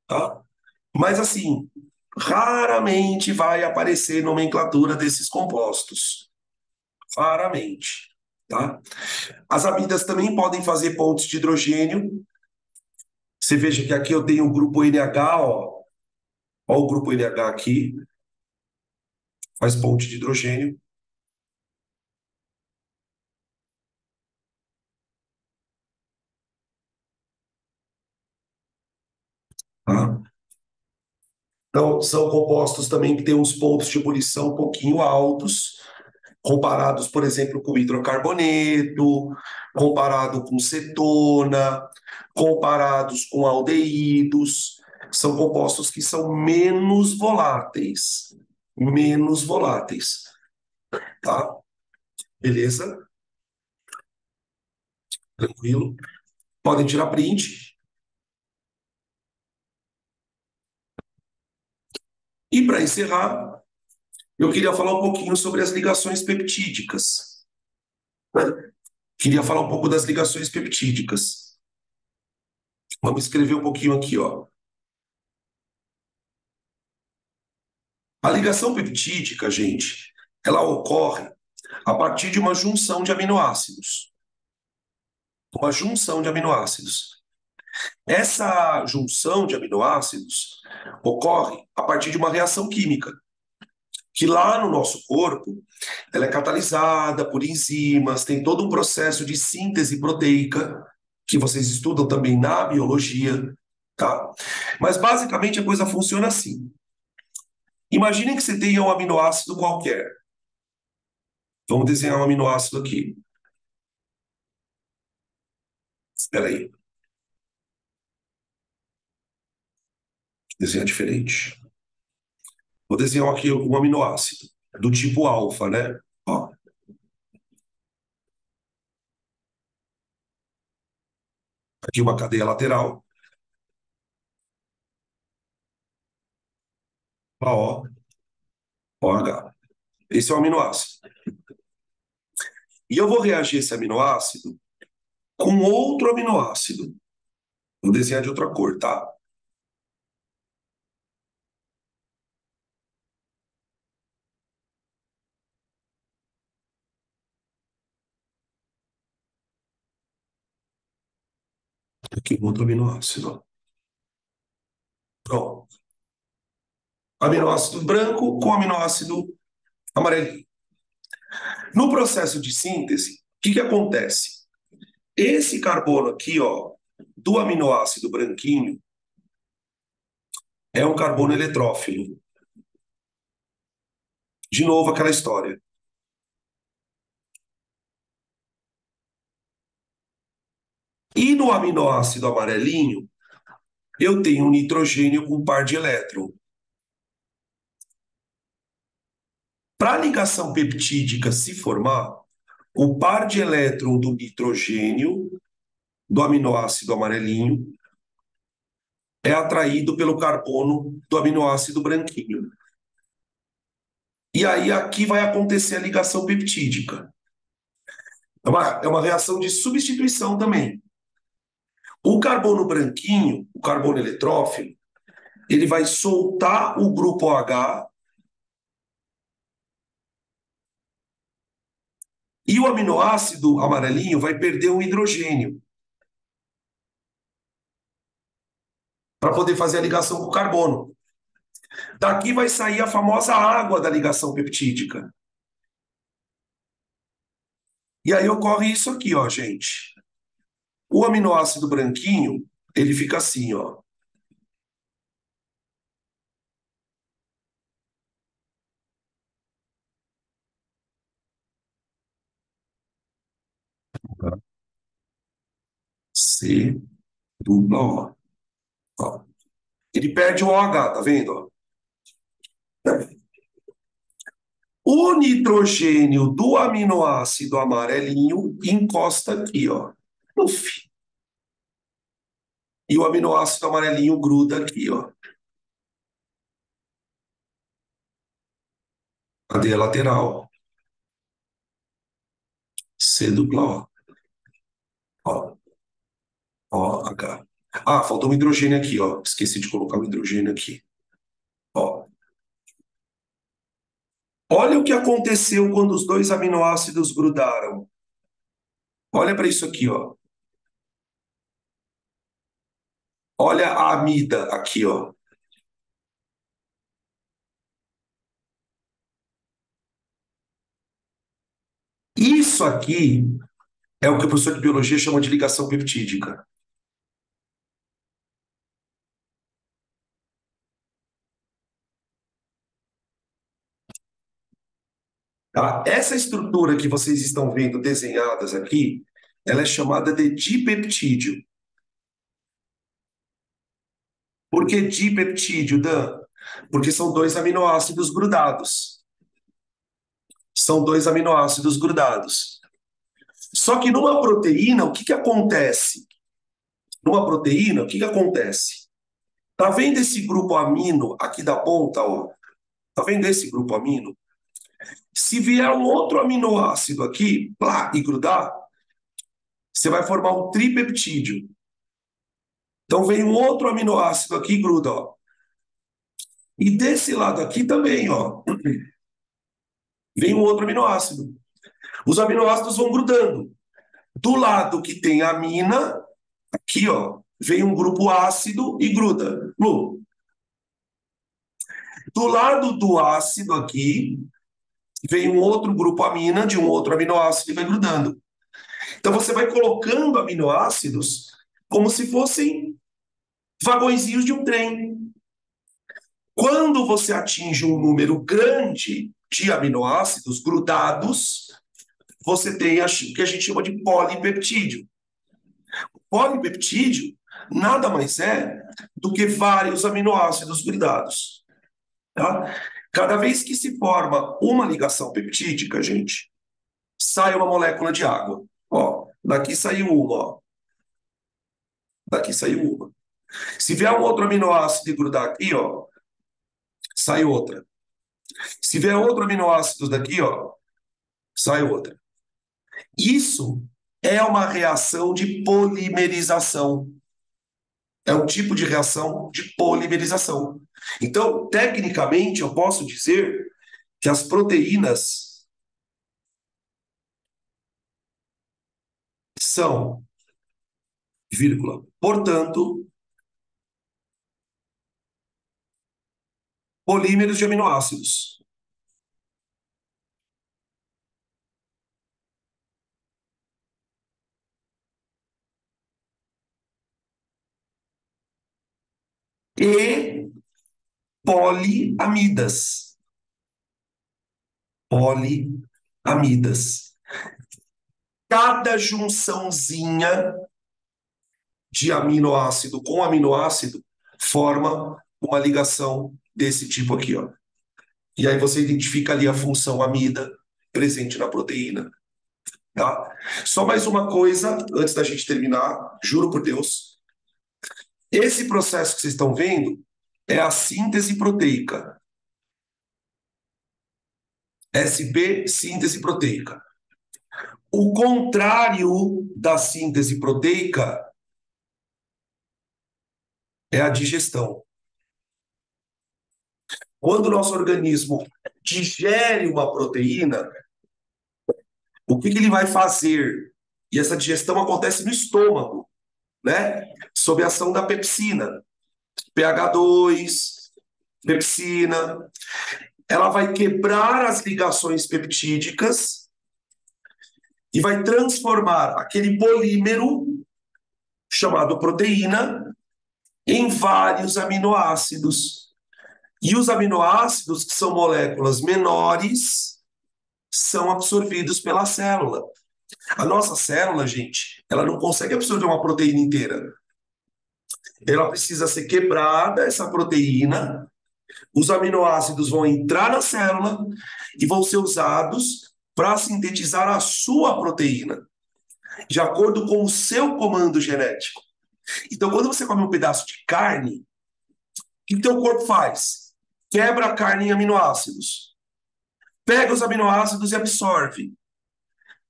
tá? Mas assim, raramente vai aparecer nomenclatura desses compostos. Raramente, tá? As amidas também podem fazer pontes de hidrogênio. Você veja que aqui eu tenho o grupo NH, ó. Ó o grupo NH aqui, faz ponte de hidrogênio, tá? Então, são compostos também que têm uns pontos de ebulição um pouquinho altos, comparados, por exemplo, com hidrocarboneto, comparado com cetona, comparados com aldeídos. São compostos que são menos voláteis. Menos voláteis, tá? Beleza? Tranquilo? Podem tirar print. E para encerrar, Eu queria falar um pouquinho sobre as ligações peptídicas, né? Queria falar um pouco das ligações peptídicas. Vamos escrever um pouquinho aqui, ó. A ligação peptídica, gente, ela ocorre a partir de uma junção de aminoácidos. Uma junção de aminoácidos. Essa junção de aminoácidos ocorre a partir de uma reação química, que lá no nosso corpo ela é catalisada por enzimas, tem todo um processo de síntese proteica, que vocês estudam também na biologia, tá? Mas basicamente a coisa funciona assim. Imaginem que você tenha um aminoácido qualquer. Vamos desenhar um aminoácido aqui. Espera aí, desenhar diferente. Vou desenhar aqui um aminoácido do tipo alfa, né? Ó, aqui uma cadeia lateral. Ó, OH. Esse é o aminoácido. E eu vou reagir esse aminoácido com outro aminoácido. Vou desenhar de outra cor, tá? Aqui um outro aminoácido, ó. Pronto. Aminoácido branco com aminoácido amarelinho. No processo de síntese, o que que acontece? Esse carbono aqui, ó, do aminoácido branquinho, é um carbono eletrófilo. De novo, aquela história. E no aminoácido amarelinho, eu tenho um nitrogênio com par de elétron. Para a ligação peptídica se formar, o par de elétron do nitrogênio, do aminoácido amarelinho, é atraído pelo carbono do aminoácido branquinho. E aí aqui vai acontecer a ligação peptídica. É uma reação de substituição também. O carbono branquinho, o carbono eletrófilo, ele vai soltar o grupo OH e o aminoácido amarelinho vai perder um hidrogênio para poder fazer a ligação com o carbono. Daqui vai sair a famosa água da ligação peptídica. E aí ocorre isso aqui, ó, gente. O aminoácido branquinho, ele fica assim, ó. C dupla O. Ó. Ele perde o OH, tá vendo? Ó? O nitrogênio do aminoácido amarelinho encosta aqui, ó. Uf. E o aminoácido amarelinho gruda aqui, ó. Cadeia lateral. C dupla O. Ó. OH. Ah, faltou um hidrogênio aqui, ó. Esqueci de colocar o hidrogênio aqui. Ó. Olha o que aconteceu quando os dois aminoácidos grudaram. Olha para isso aqui, ó. Olha a amida aqui, ó. Isso aqui é o que o professor de biologia chama de ligação peptídica. Tá? Essa estrutura que vocês estão vendo desenhadas aqui, ela é chamada de dipeptídeo. Por que dipeptídeo, Dan? Porque são dois aminoácidos grudados. São dois aminoácidos grudados. Só que numa proteína, o que que acontece? Numa proteína, o que que acontece? Tá vendo esse grupo amino aqui da ponta, ó? Tá vendo esse grupo amino? Se vier um outro aminoácido aqui, plá, e grudar, você vai formar um tripeptídeo. Então vem um outro aminoácido aqui e gruda, ó. E desse lado aqui também, ó, vem um outro aminoácido. Os aminoácidos vão grudando. Do lado que tem amina, aqui, ó, vem um grupo ácido e gruda. Lu. Do lado do ácido aqui, vem um outro grupo amina de um outro aminoácido e vai grudando. Então você vai colocando aminoácidos como se fossem vagõezinhos de um trem. Quando você atinge um número grande de aminoácidos grudados, você tem o que a gente chama de polipeptídeo. Polipeptídeo nada mais é do que vários aminoácidos grudados. Tá? Cada vez que se forma uma ligação peptídica, gente, sai uma molécula de água. Ó, daqui saiu uma, ó. Daqui saiu uma. Se vier um outro aminoácido e grudar aqui, ó, sai outra. Se vier outro aminoácido daqui, ó, sai outra. Isso é uma reação de polimerização. É um tipo de reação de polimerização. Então, tecnicamente, eu posso dizer que as proteínas são, vírgula, portanto, polímeros de aminoácidos. E poliamidas. Poliamidas. Cada junçãozinha de aminoácido com aminoácido forma uma ligação desse tipo aqui, ó. E aí você identifica ali a função amida presente na proteína, tá? Só mais uma coisa antes da gente terminar, juro por Deus. Esse processo que vocês estão vendo é a síntese proteica. SB, síntese proteica. O contrário da síntese proteica é a digestão. Quando o nosso organismo digere uma proteína, o que ele vai fazer? E essa digestão acontece no estômago, né? Sob a ação da pepsina. pH2, pepsina. Ela vai quebrar as ligações peptídicas e vai transformar aquele polímero, chamado proteína, em vários aminoácidos. E os aminoácidos, que são moléculas menores, são absorvidos pela célula. A nossa célula, gente, ela não consegue absorver uma proteína inteira. Ela precisa ser quebrada, essa proteína, os aminoácidos vão entrar na célula e vão ser usados para sintetizar a sua proteína, de acordo com o seu comando genético. Então, quando você come um pedaço de carne, o que o teu corpo faz? Quebra a carne em aminoácidos. Pega os aminoácidos e absorve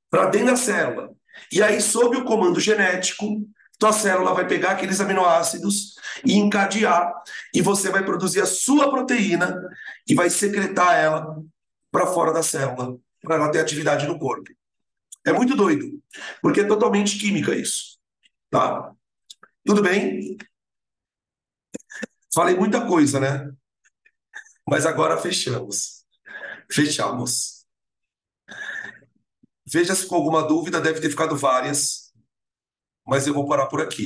para dentro da célula. E aí, sob o comando genético, tua célula vai pegar aqueles aminoácidos e encadear, e você vai produzir a sua proteína e vai secretar ela para fora da célula, para ela ter atividade no corpo. É muito doido, porque é totalmente química isso, tá? Tudo bem? Falei muita coisa, né? Mas agora fechamos. Fechamos. Veja se com alguma dúvida, deve ter ficado várias, mas eu vou parar por aqui.